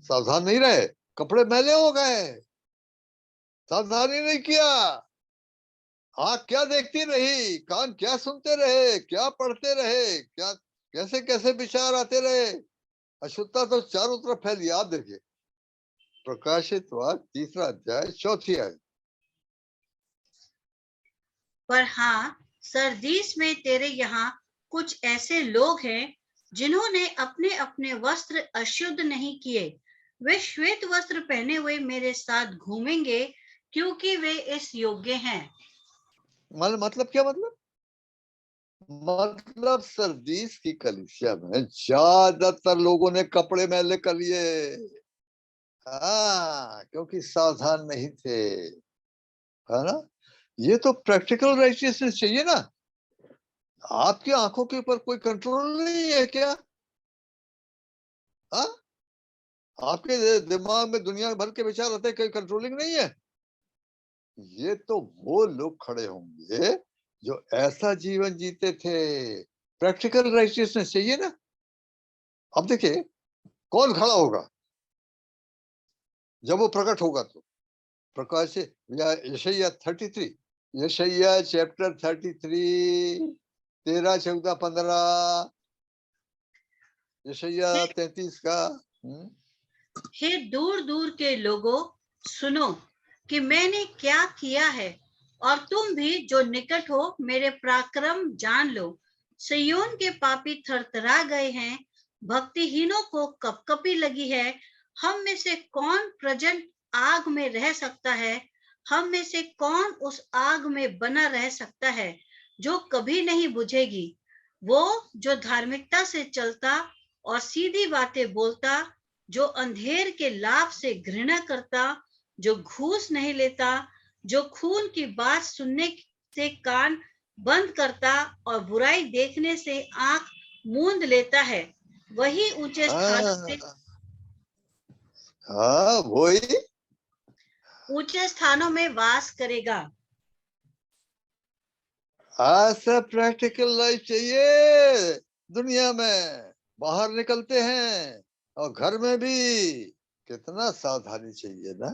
सावधान नहीं रहे, कपड़े मैले हो गए, सावधानी नहीं किया, आँख क्या देखती रही, कान क्या सुनते रहे, क्या पढ़ते रहे, क्या कैसे कैसे विचार आते रहे, अशुद्धता तो चारों तरफ फैली। आप देखिए प्रकाशित वाक्य 3 अध्याय 4वीं आयत। पर हाँ, सरदीस में तेरे यहाँ कुछ ऐसे लोग हैं जिन्होंने अपने अपने वस्त्र अशुद्ध नहीं किए। वे श्वेत वस्त्र पहने हुए मेरे साथ घूमेंगे, क्योंकि वे इस योग्य हैं। मतलब क्या मतलब सरदीस की कलीसिया में ज्यादातर लोगों ने कपड़े मैले कर लिए, हाँ, क्योंकि सावधान नहीं थे, है ना। ये तो प्रैक्टिकल राइटियसनेस चाहिए ना। आपकी आंखों के ऊपर कोई कंट्रोल नहीं है क्या? हाँ, आपके दिमाग में दुनिया भर के विचार आते हैं, कोई कंट्रोलिंग नहीं है। ये तो वो लोग खड़े होंगे जो ऐसा जीवन जीते थे। प्रैक्टिकल राइटियसनेस चाहिए ना। अब देखिए कौन खड़ा होगा जब वो प्रकट होगा, तो प्रकाश यशायाह 33, यशायाह चैप्टर 33 13 14 15, यशायाह 33 का। हे दूर दूर के लोगों, सुनो कि मैंने क्या किया है, और तुम भी जो निकट हो मेरे पराक्रम जान लो। सिय्योन के पापी थरथरा गए हैं, भक्तिहीनों को कपकपी लगी है। हम में से कौन प्रचंड आग में रह सकता है? हम में से कौन उस आग में बना रह सकता है जो कभी नहीं बुझेगी? वो जो धार्मिकता से चलता और सीधी बातें बोलता, जो अंधेर के लाभ से घृणा करता, जो घूस नहीं लेता, जो खून की बात सुनने से कान बंद करता और बुराई देखने से आंख मूंद लेता है, वही ऊंचे स्थानों में हाँ, वही ऊंचे स्थानों में वास करेगा। ऐसा प्रैक्टिकल लाइफ चाहिए दुनिया में। बाहर निकलते हैं और घर में भी कितना सावधानी चाहिए ना,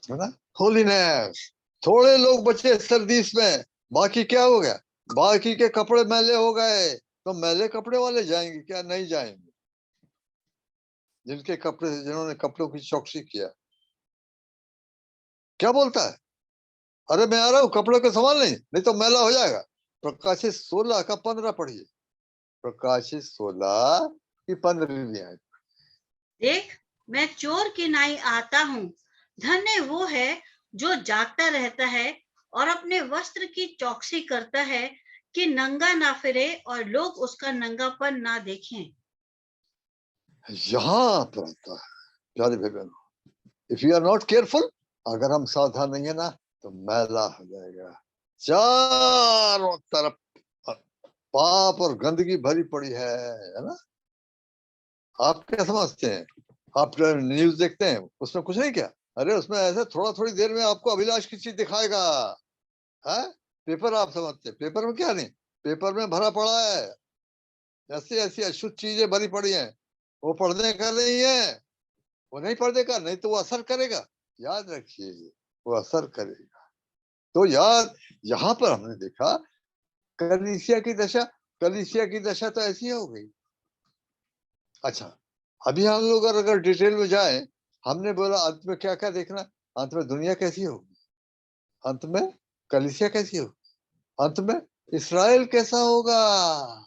है ना। होलीनेस। थोड़े लोग बचे सर्दीस में, बाकी क्या हो गया, बाकी के कपड़े मैले हो गए। तो मैले कपड़े वाले जाएंगे क्या? नहीं जाएंगे। जिनके कपड़े, जिन्होंने कपड़ों की चौकसी किया, क्या बोलता है, अरे मैं आ रहा हूं, कपड़ों के सवाल नहीं, नहीं तो मैला हो जाएगा। प्रकाशित 16 का 15 पढ़िए। प्रकाशित 16 की 15वीं आयत। देख, मैं चोर की नाई आता हूँ। धन्य वो है जो जागता रहता है और अपने वस्त्र की चौकसी करता है कि नंगा ना फिरे और लोग उसका नंगापन ना देखें। यहाँ पर आता है प्यारे भाई बहनों, if you are not careful, अगर हम सावधान नहीं है ना तो मैला हो जाएगा। चारों तरफ पाप और गंदगी भरी पड़ी है ना। आप क्या समझते हैं? आप न्यूज देखते हैं, उसमें कुछ नहीं क्या? अरे उसमें ऐसे थोड़ा थोड़ी देर में आपको अभिलाष की चीज दिखाएगा है। पेपर आप समझते हैं, पेपर में क्या नहीं, पेपर में भरा पड़ा है ऐसी ऐसी अशुद्ध चीजें भरी पड़ी हैं। वो पढ़ने का नहीं है, वो नहीं पढ़ने का, नहीं तो वो असर करेगा। याद रखिए, वो असर करेगा। तो याद, यहाँ पर हमने देखा कलीसिया की दशा, कलीसिया की दशा तो ऐसी हो गई। अच्छा, अभी हम लोग अगर डिटेल में जाए, हमने बोला अंत में क्या क्या देखना, अंत में दुनिया कैसी होगी, अंत में कलीसिया कैसी होगी, अंत में इसराइल कैसा होगा।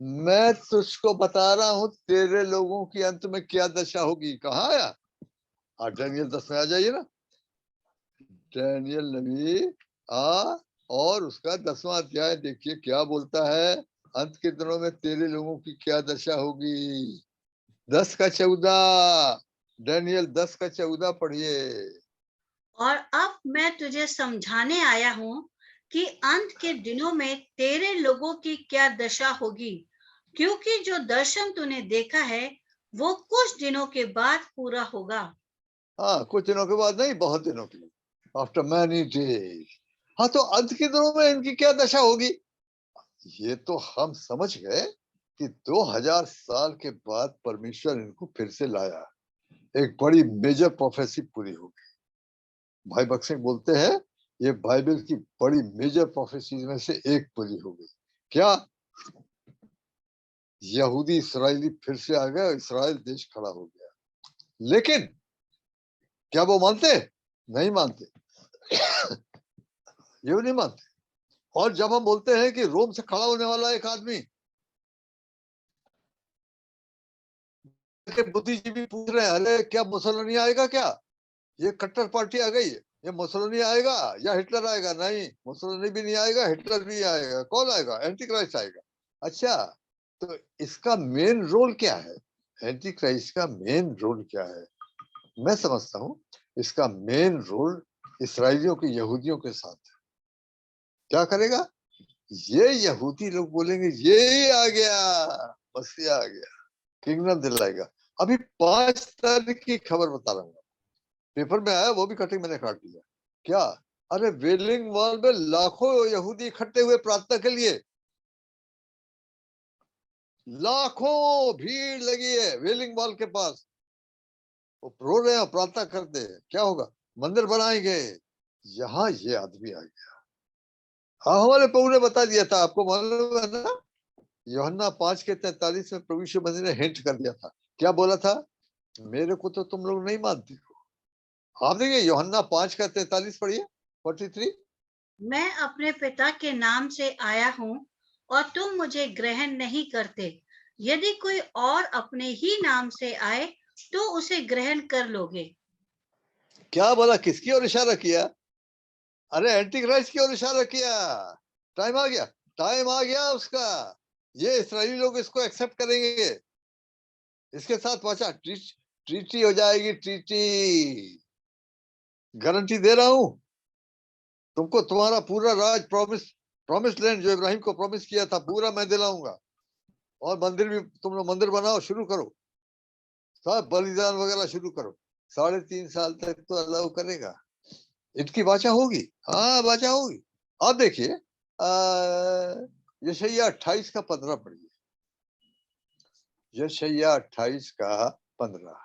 मैं तुझको बता रहा हूं तेरे लोगों की अंत में क्या दशा होगी। कहाँ आया? डैनियल 10 में आ जाइए ना, डैनियल नबी और उसका 10वां अध्याय देखिए क्या बोलता है। अंत के दिनों में तेरे लोगों की क्या दशा होगी। 10 का 14, डैनियल 10 का 14 पढ़िए। और अब मैं तुझे समझाने आया हूँ कि अंत के दिनों में तेरे लोगों की क्या दशा होगी, क्योंकि जो दर्शन तूने देखा है वो कुछ दिनों के बाद पूरा होगा। हाँ, कुछ दिनों के बाद नहीं, बहुत दिनों के लिए, आफ्टर मैनी डेज। हाँ, तो अंत के दिनों में इनकी क्या दशा होगी, ये तो हम समझ गए कि 2000 साल के बाद परमेश्वर इनको फिर से लाया, एक बड़ी मेजर प्रोफेसी पूरी होगी। भाई बक्सिंग बोलते हैं ये बाइबल की बड़ी मेजर प्रोफेसीज में से एक पूरी होगी। क्या? यहूदी इसराइली फिर से आ गए, इसराइल देश खड़ा हो गया। लेकिन क्या वो मानते? नहीं मानते। ये नहीं मानते। और जब हम बोलते हैं कि रोम से खड़ा होने वाला एक आदमी, बुद्धिजीवी पूछ रहे हैं अरे क्या मुसलमानी आएगा, क्या ये कट्टर पार्टी आ गई है, ये मुसलमानी आएगा या हिटलर आएगा? नहीं, मुसलमानी भी नहीं आएगा, हिटलर भी आएगा। कौन आएगा? एंटी क्राइस्ट आएगा। अच्छा, तो इसका मेन रोल क्या है? एंटी क्राइस्ट का मेन रोल क्या है? मैं समझता हूं इसका मेन रोल इसराइलियों के, यहूदियों के साथ है। क्या करेगा? ये यहूदी लोग बोलेंगे ये आ गया, मसीहा आ गया, किंगडम दिलाएगा। अभी 5 तारीख की खबर बता रहा हूँ, पेपर में आया, वो भी कटिंग मैंने काट दिया। क्या? अरे वेलिंग वॉल में लाखों यहूदी इकट्ठे हुए प्रार्थना के लिए, लाखों भीड़ लगी है वेलिंग वॉल के पास। वो रो रहे हैं, प्रार्थना करते हैं, क्या होगा? मंदिर बनाएंगे। यहाँ ये आदमी आ गया। हाँ, हमारे प्रभु ने बता दिया था, आपको मालूम है ना, यूहन्ना 5 के 43 में प्रभु यीशु मसीह ने हिंट कर दिया था। क्या बोला था? मेरे को तो तुम लोग नहीं मानते हो। आप देखिए यूहन्ना 5 का 43 पढ़िए, 43। मैं अपने पिता के नाम से आया हूँ और तुम मुझे ग्रहण नहीं करते। यदि कोई और अपने ही नाम से आए तो उसे ग्रहण कर लोगे। क्या बोला? किसकी ओर इशारा किया? अरे एंटी क्राइस्ट की ओर इशारा किया। टाइम आ गया, टाइम आ गया उसका। ये इस्राएली लोग इसको एक्सेप्ट करेंगे, इसके साथ वाचा ट्रीटी हो जाएगी, ट्रीटी। गारंटी दे रहा हूं तुमको, तुम्हारा पूरा राज, प्रॉमिस लैंड जो इब्राहिम को प्रॉमिस किया था, पूरा मैं दिलाऊंगा। और मंदिर भी तुम लोग मंदिर बनाओ, शुरू करो, सब बलिदान वगैरह शुरू करो। 3.5 साल तक तो अलाउ करेगा, इनकी वाचा होगी। हाँ, वाचा होगी। अब देखिए यशायाह 28 का 15 पढ़िए, यशायाह 28 का 15।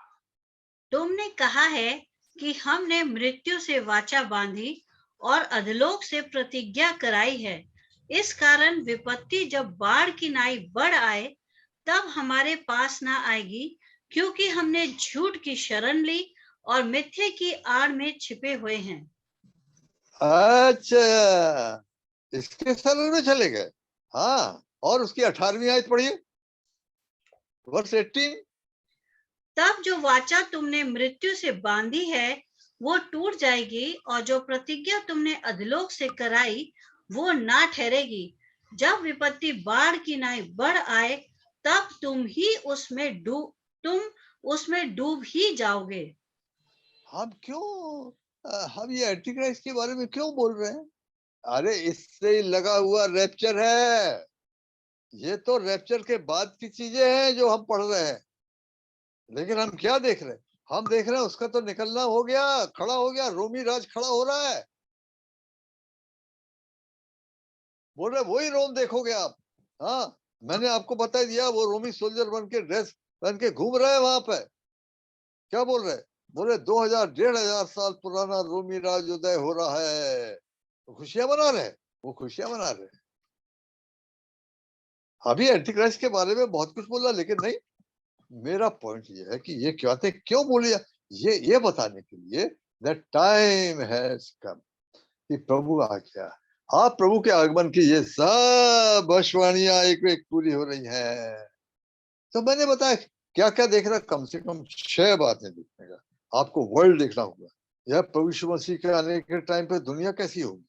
तुमने कहा है कि हमने मृत्यु से वाचा बांधी और अधलोक से प्रतिज्ञा कराई है। इस कारण विपत्ति जब बाढ़ की नाई बढ़ आए तब हमारे पास ना आएगी, क्योंकि हमने झूठ की शरण ली और मिथ्ये की आड़ में छिपे हुए हैं। अच्छा, इसके सरल में चले गए। हाँ, और उसकी 18वीं आयत पढ़िए, वर्ष 18। तब जो वाचा तुमने मृत्यु से बांधी है वो टूट जाएगी, और जो प्रतिज्ञा तुमने अधलोक से कराई वो ना ठहरेगी। जब विपत्ति बाढ़ की नाई बढ़ आए तब तुम उसमें डूब ही जाओगे। हम ये एंटी क्राइस्ट के बारे में क्यों बोल रहे हैं? अरे इससे ही लगा हुआ रैप्चर है। ये तो रैप्चर के बाद की चीजें हैं जो हम पढ़ रहे हैं, लेकिन हम क्या देख रहे हैं? हम देख रहे हैं उसका तो निकलना हो गया, खड़ा हो गया, रोमी राज खड़ा हो रहा है। बोल रहे वही रोम देखोगे आप। हाँ, मैंने आपको बता दिया, वो रोमी सोल्जर बन के ड्रेस पहन के घूम रहे हैं वहां पे। क्या बोल रहे? बोले 2000 1500 साल पुराना रोमी राज उदय हो रहा है। खुशियां मना रहे, वो खुशियां मना रहे। अभी एंटी क्राइस्ट के बारे में बहुत कुछ बोला, लेकिन नहीं, मेरा पॉइंट ये है कि ये क्या थे, क्यों बोले, ये बताने के लिए दैट टाइम हैज कम कि प्रभु आ गया। आप प्रभु के आगमन की ये सब भविष्यवाणियां एक एक पूरी हो रही हैं। तो मैंने बताया क्या क्या देख रहा, कम से कम 6 बातें देखने का। आपको वर्ल्ड देखना होगा, यह प्रभु यीशु मसीह के आने के टाइम पे दुनिया कैसी होगी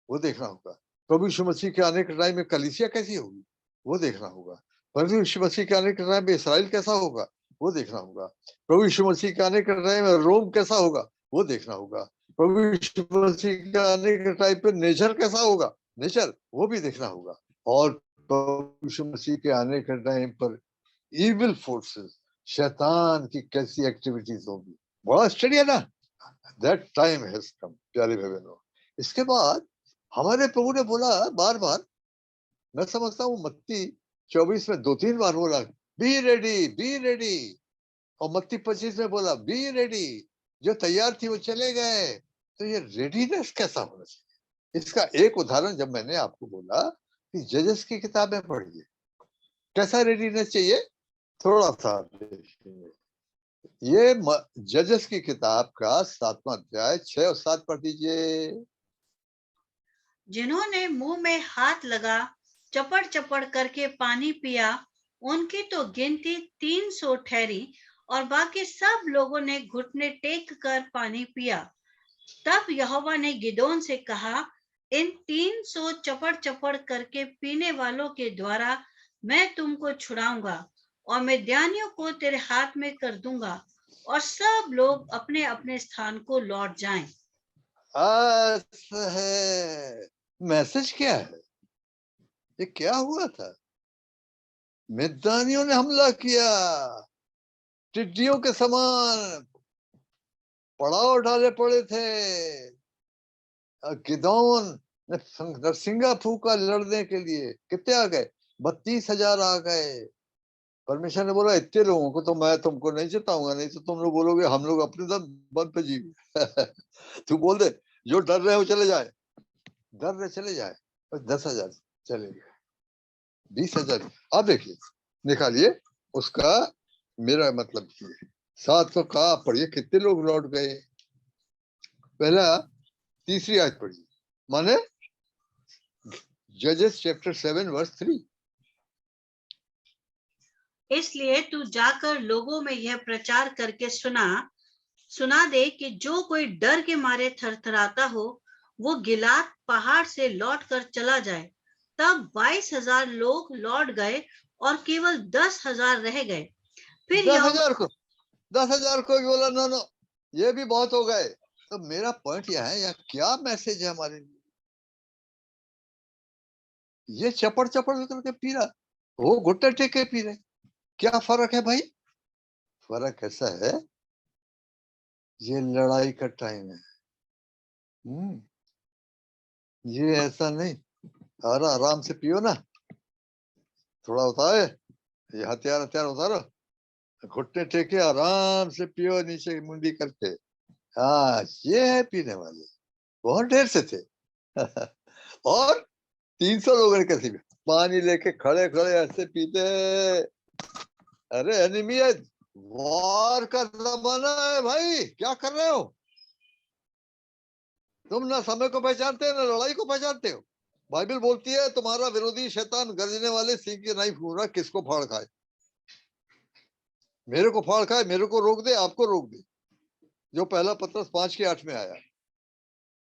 वो देखना होगा। प्रभु यीशु मसीह के आने के टाइम में कलीसिया कैसी होगी वो देखना होगा। प्रभु यीशु मसीह के आने के टाइम में इसराइल कैसा होगा वो देखना होगा। प्रभु यीशु मसीह के आने के टाइम में रोम कैसा होगा वो देखना होगा। प्रभु यीशु मसीह के आने के टाइम पे नेचर कैसा होगा, नेचर वो भी देखना होगा। और प्रभु यीशु मसीह के आने के टाइम पर इविल फोर्सेस, शैतान की कैसी एक्टिविटीज होगी, बड़ा स्टडी है ना। दैट टाइम हैज कम, प्यारे भाई बहनों। इसके बाद हमारे प्रभु ने बोला बार बार, मैं समझता हूँ मत्ती 24 में 2-3 बार बोला बी रेडी, बी रेडी। और मत्ती 25 में बोला बी रेडी। जो तैयार थी वो चले गए। तो ये रेडीनेस कैसा होना चाहिए, इसका एक उदाहरण जब मैंने आपको बोला कि जजेस की किताबें पढ़िए, कैसा रेडीनेस चाहिए, थोड़ा सा देखिए। ये जजेस की किताब का 7वां अध्याय 6 और 7 पढ़ दीजिए। जिन्होंने मुंह में हाथ लगा चपड़ चपड़ करके पानी पिया उनकी तो गिनती 300 ठहरी, और बाकी सब लोगों ने घुटने टेक कर पानी पिया। तब यहोवा ने गिदोन से कहा, इन 300 चपड़ चपड़ करके पीने वालों के द्वारा मैं तुमको छुड़ाऊंगा, और मिद्यानियों को तेरे हाथ में कर दूंगा, और सब लोग अपने अपने स्थान को लौट जाएं। है मैसेज क्या है, ये क्या हुआ था? मिद्यानियों ने हमला किया, टिड्डियों के समान पड़ाव डाले पड़े थे। गिदोन ने नरसिंगा फूका लड़ने के लिए। कितने आ गए? 32,000 आ गए। परमेश्वर ने बोला इतने लोगों को तो मैं तुमको नहीं जिताऊंगा, नहीं तो तुम लोग बोलोगे हम लोग अपने दम बल पे जीवे। तू बोल दे जो डर रहे हो चले जाए, डर रहे चले जाए। 10,000 चले गए, 20,000। अब देखिए, निकालिए उसका, मेरा मतलब ये 7 को कहा पढ़िए कितने लोग लौट गए। पहला 3री आयत पढ़िए, माने जजेस चैप्टर 7 वर्स 3। इसलिए तू जाकर लोगों में यह प्रचार करके सुना दे कि जो कोई डर के मारे थरथराता हो वो गिलाद पहाड़ से लौट कर चला जाए। तब 22,000 लोग लौट गए और केवल 10,000 रह गए। फिर 10,000 को 10,000 को भी बोला नो नो, ये भी बहुत हो गए। तो मेरा पॉइंट यह है, यह क्या मैसेज है हमारे लिए? ये चपड़ चपड़ करके पी रहा, वो घुट्टे टेके पी रहे, क्या फर्क है भाई? फर्क ऐसा है, ये लड़ाई का टाइम है। ये ऐसा नहीं आराम से पियो ना, थोड़ा होता है ये हथियार हथियार उतारो, घुटने टेके आराम से पियो नीचे मुंडी करके। हाँ, ये है पीने वाले, बहुत ढेर से थे। और 300 लोगों ने कैसे पानी लेके खड़े खड़े ऐसे पीते। अरे एनिमी है, वॉर का जमाना है भाई, क्या कर रहे हो तुम? ना समय को पहचानते हो ना लड़ाई को पहचानते हो। बाइबल बोलती है तुम्हारा विरोधी शैतान गर्जने वाले सिंह की नाई घूम रहा, किसको फाड़ खाए। मेरे को फाड़ खाए, मेरे को रोक दे, आपको रोक दे, जो पहला पत्रस 5:8 में आया।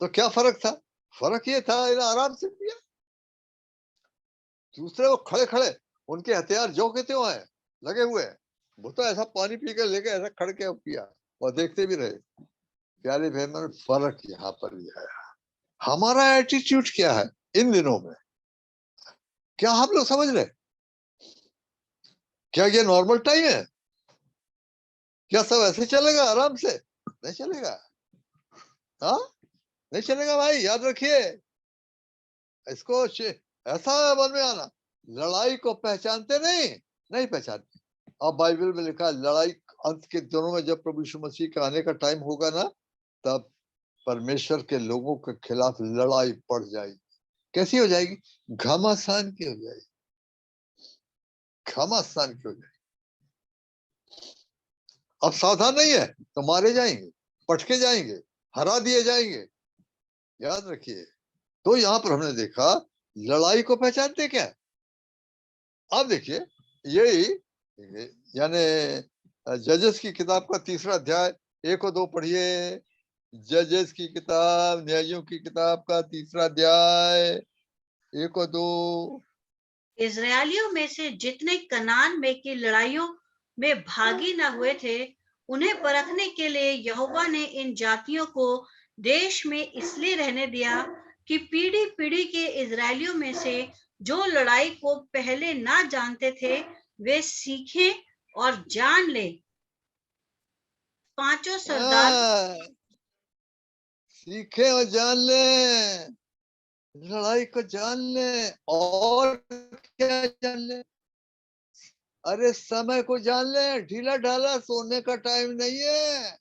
तो क्या फर्क था? फर्क ये था इन्हें आराम से पिया। दूसरे वो खड़े खड़े, उनके हथियार जो के त्यों हैं, लगे हुए हैं। वो तो ऐसा पानी पी कर लेके ऐसा खड़ के पिया और देखते भी रहे। प्यारे बहनों, फर्क यहाँ पर यह है, हमारा एटीट्यूड क्या है इन दिनों में। क्या हम लोग समझ रहे? क्या ये नॉर्मल टाइम है? क्या सब ऐसे चलेगा आराम से? नहीं चलेगा। हाँ, नहीं चलेगा भाई, याद रखिए इसको। ऐसा मन में आना, लड़ाई को पहचानते नहीं, नहीं पहचानते। अब बाइबल में लिखा है, लड़ाई अंत के दिनों में जब प्रभु यीशु मसीह का आने का टाइम होगा ना, तब परमेश्वर के लोगों के खिलाफ लड़ाई पड़ जाएगी। कैसी हो जाएगी? घमासान की हो जाएगी, घमासान की हो जाएगी। अब सावधान नहीं है तो मारे जाएंगे, पटके जाएंगे, हरा दिए जाएंगे, याद रखिए। तो यहाँ पर हमने देखा लड़ाई को पहचानते क्या। अब देखिए यही, यानी जजेस की किताब का 3रा अध्याय 1 और 2 पढ़िए। जजेस की किताब, न्यायियों की किताब का 3रा अध्याय 1 और 2। इस्राएलियों में से जितने कनान में की लड़ाइयों में भागी न हुए थे, उन्हें परखने के लिए यहोवा ने इन जातियों को देश में इसलिए रहने दिया कि पीढ़ी पीढ़ी के इस्राएलियों में से जो लड़ाई को पहले ना जानते थे, वे सीखें और जान ले। 5 सरदार सीखे और जान ले, लड़ाई को जान ले। और क्या जान ले? अरे समय को जान ले, ढीला ढाला सोने का टाइम नहीं है।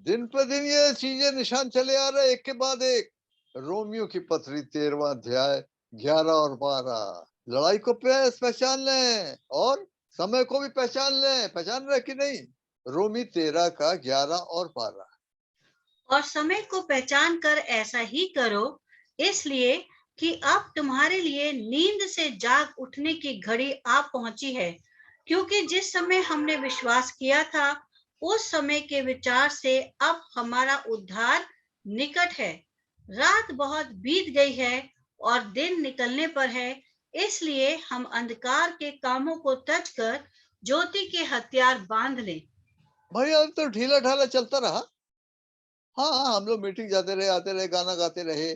दिन पर दिन ये चीजें निशान चले आ रहे एक के बाद एक। रोमियो की पत्री 13वां अध्याय 11 और 12। लड़ाई को पहचान लें और समय को भी पहचान लें। पहचान रहे कि नहीं? रोमी 13 का 11 और 12। और समय को पहचान कर ऐसा ही करो, इसलिए कि अब तुम्हारे लिए नींद से जाग उठने की घड़ी आ पहुंची है। क्योंकि जिस समय हमने विश्वास किया था, उस समय के विचार से अब हमारा उद्धार निकट है। रात बहुत बीत गई है और दिन निकलने पर है, इसलिए हम अंधकार के कामों को त्यज कर ज्योति के हथियार बांध लें। भाई अब तो ढीला ढाला चलता रहा। हाँ, हम लोग मीटिंग जाते रहे, आते रहे, गाना गाते रहे,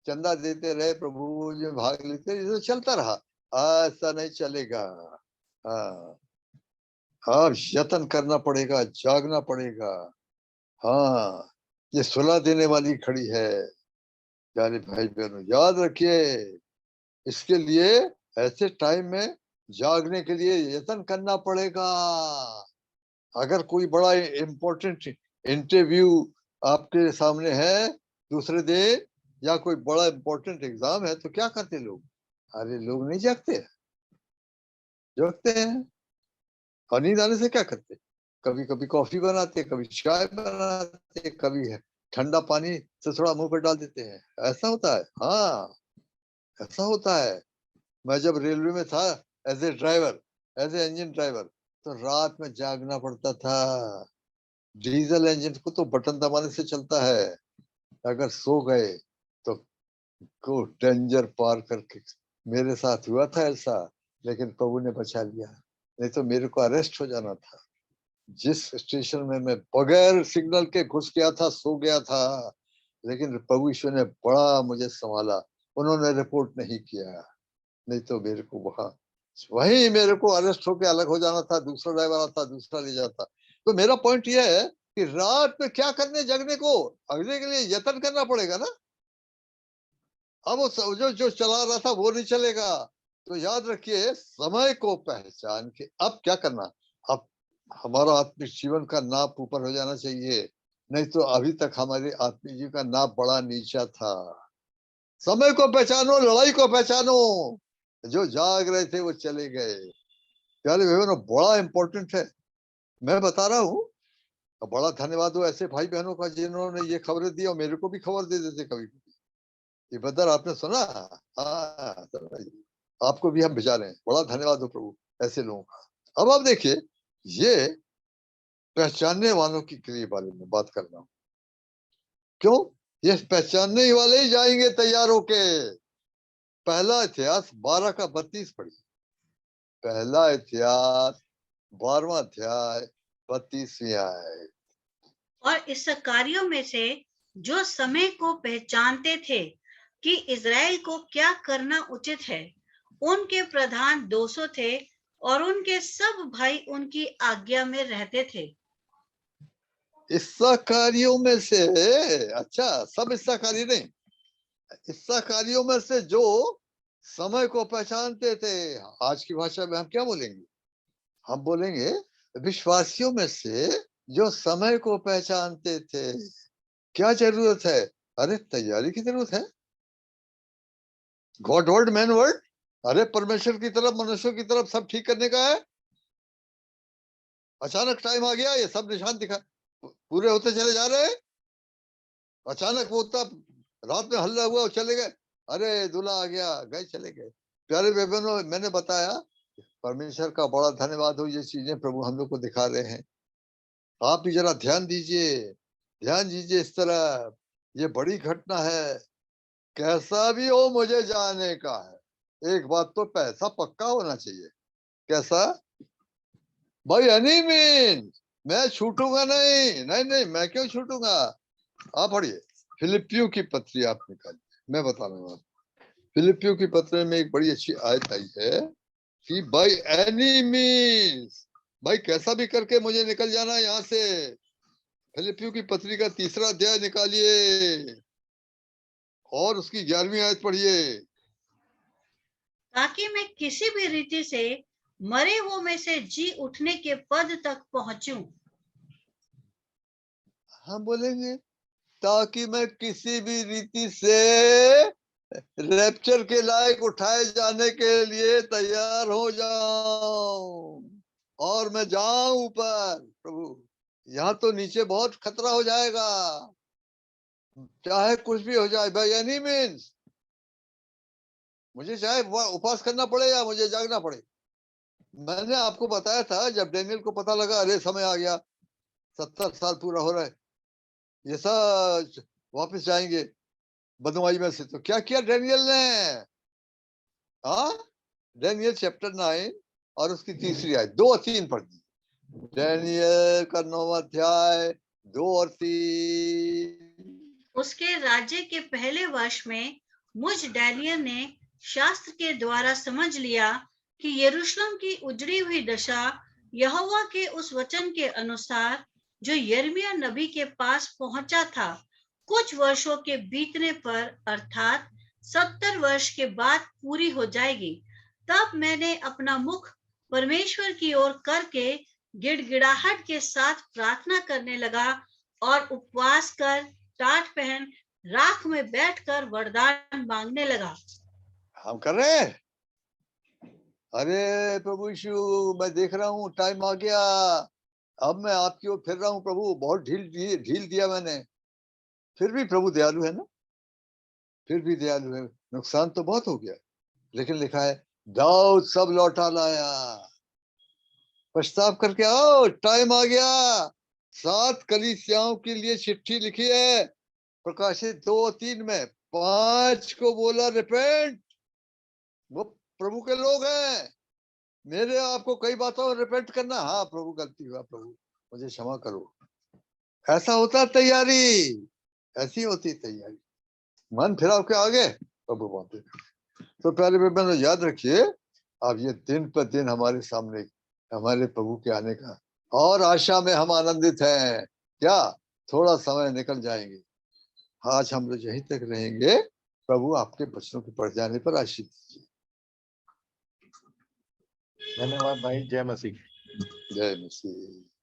चंदा देते रहे, प्रभु में भाग लेते रहे, तो चलता रहा। ऐसा नहीं चलेगा। हाँ, अब यत्न करना पड़ेगा, जागना पड़ेगा। हाँ, ये सुला देने वाली खड़ी है। प्यारे भाई बहनों, याद रखिए, इसके लिए ऐसे टाइम में जागने के लिए यत्न करना पड़ेगा। अगर कोई बड़ा इम्पोर्टेंट इंटरव्यू आपके सामने है दूसरे दिन, या कोई बड़ा इम्पोर्टेंट एग्जाम है, तो क्या करते लोग? अरे लोग नहीं जागते, जागते हैं। और नींद आने से क्या करते? कभी कभी कॉफी बनाते, कभी चाय बनाते, कभी ठंडा पानी से थोड़ा मुंह पर डाल देते हैं। ऐसा होता है, हाँ, ऐसा होता है। मैं जब रेलवे में था as a driver, as a engine driver, तो रात में जागना पड़ता था। डीजल इंजन को तो बटन दबाने से चलता है। अगर सो गए तो को डेंजर पार करके, मेरे साथ हुआ था ऐसा, लेकिन प्रभु ने बचा लिया, नहीं तो मेरे को अरेस्ट हो जाना था। जिस स्टेशन में मैं बगैर सिग्नल के घुस गया था, सो गया था, लेकिन प्रभु ईश्वर ने बड़ा मुझे संभाला। उन्होंने रिपोर्ट नहीं किया, नहीं तो मेरे को वही मेरे को अरेस्ट होके अलग हो जाना था। दूसरा ड्राइवर आता, दूसरा ले जाता। तो मेरा पॉइंट यह है कि रात में क्या करने, जगने को, अगले के लिए यत्न करना पड़ेगा ना। अब वो जो चला रहा था वो नहीं चलेगा। तो याद रखिए, समय को पहचान के अब क्या करना। अब हमारा आत्मिक जीवन का नाप ऊपर हो जाना चाहिए, नहीं तो अभी तक हमारे आत्मिक जीवन का नाप बड़ा नीचा था। समय को पहचानो, लड़ाई को पहचानो। जो जाग रहे थे वो चले गए। प्यारे बहनों, बड़ा इंपॉर्टेंट है, मैं बता रहा हूँ। बड़ा धन्यवाद हो ऐसे भाई बहनों का जिन्होंने ये खबरें दी और मेरे को भी खबर दे देते कभी कभी। ये बदर आपने सुना? हाँ, आपको भी हम भिजा रहे हैं। बड़ा धन्यवाद हो प्रभु ऐसे लोगों का। अब आप देखिए, ये पहचानने वालों की के बारे में बात कर रहा हूं। क्यों? ये पहचानने ही वाले ही जाएंगे तैयार होके। पहला इतिहास 12 का 32 पढ़िए। पहला इतिहास 12वां अध्याय 32वीं आयत। और इसकारियों में से जो समय को पहचानते थे कि इज़राइल को क्या करना उचित है, उनके प्रधान 200 थे और उनके सब भाई उनकी आज्ञा में रहते थे। इस्साकारियों में से, अच्छा सब इस्साकारी नहीं, इस्साकारियों में से जो समय को पहचानते थे, आज की भाषा में हम क्या बोलेंगे? हम बोलेंगे विश्वासियों में से जो समय को पहचानते थे। क्या जरूरत है? अरे तैयारी की जरूरत है। गॉड वर्ड मैन वर्ड, अरे परमेश्वर की तरफ मनुष्यों की तरफ सब ठीक करने का है। अचानक टाइम आ गया, ये सब निशान दिखा पूरे होते चले जा रहे हैं। अचानक वो तब रात में हल्ला हुआ और चले गए, अरे दूल्हा आ गया, गए चले गए। प्यारे बहनों, मैंने बताया परमेश्वर का बड़ा धन्यवाद हो, ये चीजें प्रभु हम लोग को दिखा रहे हैं। आप भी जरा ध्यान दीजिए, ध्यान दीजिए इस तरह। ये बड़ी घटना है। कैसा भी हो मुझे जाने का है। एक बात तो पैसा पक्का होना चाहिए। कैसा? भाई एनी मीन मैं छूटूंगा नहीं, नहीं नहीं, मैं क्यों छूटूंगा। आप पढ़िए फिलिपियों की पत्री, आप निकालिए, मैं बता रहा हूँ। फिलिपियों की पत्री में एक बड़ी अच्छी आयत आई है कि बाय एनी मीन्स, भाई कैसा भी करके मुझे निकल जाना यहाँ से। फिलिपियों की पत्री का 3रा अध्याय निकालिए और उसकी 11वीं आयत पढ़िए। ताकि मैं किसी भी रीति से मरे हुओं में से जी उठने के पद तक पहुंचूं। हम बोलेंगे ताकि मैं किसी भी रीति से रैप्चर के लायक उठाए जाने के लिए तैयार हो जाऊं और मैं जाऊं ऊपर। प्रभु यहाँ तो नीचे बहुत खतरा हो जाएगा, चाहे कुछ भी हो जाए, बाय एनी मीन्स। मुझे चाहे उपवास करना पड़े या मुझे जागना पड़े। मैंने आपको बताया था जब डेनियल को पता लगा अरे समय आ गया, 70 साल पूरा हो रहा है, ये सब वापस जाएंगे बदमाई में से, तो क्या किया डेनियल ने? हाँ, डेनियल चैप्टर 9 और उसकी 3री आयत 2 और 3 पढ़ दी। डेनियल का 9वां अध्याय 2 और 3। उसके राज्य के पहले वर्ष में मुझ डैनियल ने शास्त्र के द्वारा समझ लिया कि यरूशलेम की उजड़ी हुई दशा यहोवा के उस वचन के अनुसार जो यिर्मयाह नबी के पास पहुंचा था, कुछ वर्षों के बीतने पर अर्थात 70 वर्ष के बाद पूरी हो जाएगी। तब मैंने अपना मुख परमेश्वर की ओर करके गिड़गिड़ाहट के साथ प्रार्थना करने लगा और उपवास कर टाट पहन राख में बैठकर वरदान मांगने लगा। हम कर रहे हैं। अरे प्रभु यीशु, मैं देख रहा हूँ टाइम आ गया, अब मैं आपकी ओर फिर रहा हूँ प्रभु। बहुत ढील दिया मैंने, फिर भी प्रभु दयालु है ना, फिर भी दयालु है। नुकसान तो बहुत हो गया, लेकिन लिखा है दाऊद सब लौटा लाया। पछताव करके आओ, टाइम आ गया। 7 कलीसियाओं के लिए चिट्ठी लिखी है, प्रकाशित 2-3 में 5 को बोला रिपेंट। वो प्रभु के लोग हैं। मेरे आपको कई बातों में रिपेंट करना, हाँ प्रभु गलती हुआ, प्रभु मुझे क्षमा करो। ऐसा होता तैयारी, ऐसी होती तैयारी। मन फिराव के आगे प्रभु बोलते। तो प्यारे बहनों, याद रखिए अब ये दिन पर दिन हमारे सामने हमारे प्रभु के आने का और आशा में हम आनंदित हैं। क्या थोड़ा समय निकल जाएंगे। आज हम लोग यहीं तक रहेंगे। प्रभु आपके बच्चों के पढ़ जाने पर आशीष दीजिए। धन्यवाद भाई। जय मसीह। जय मसीह।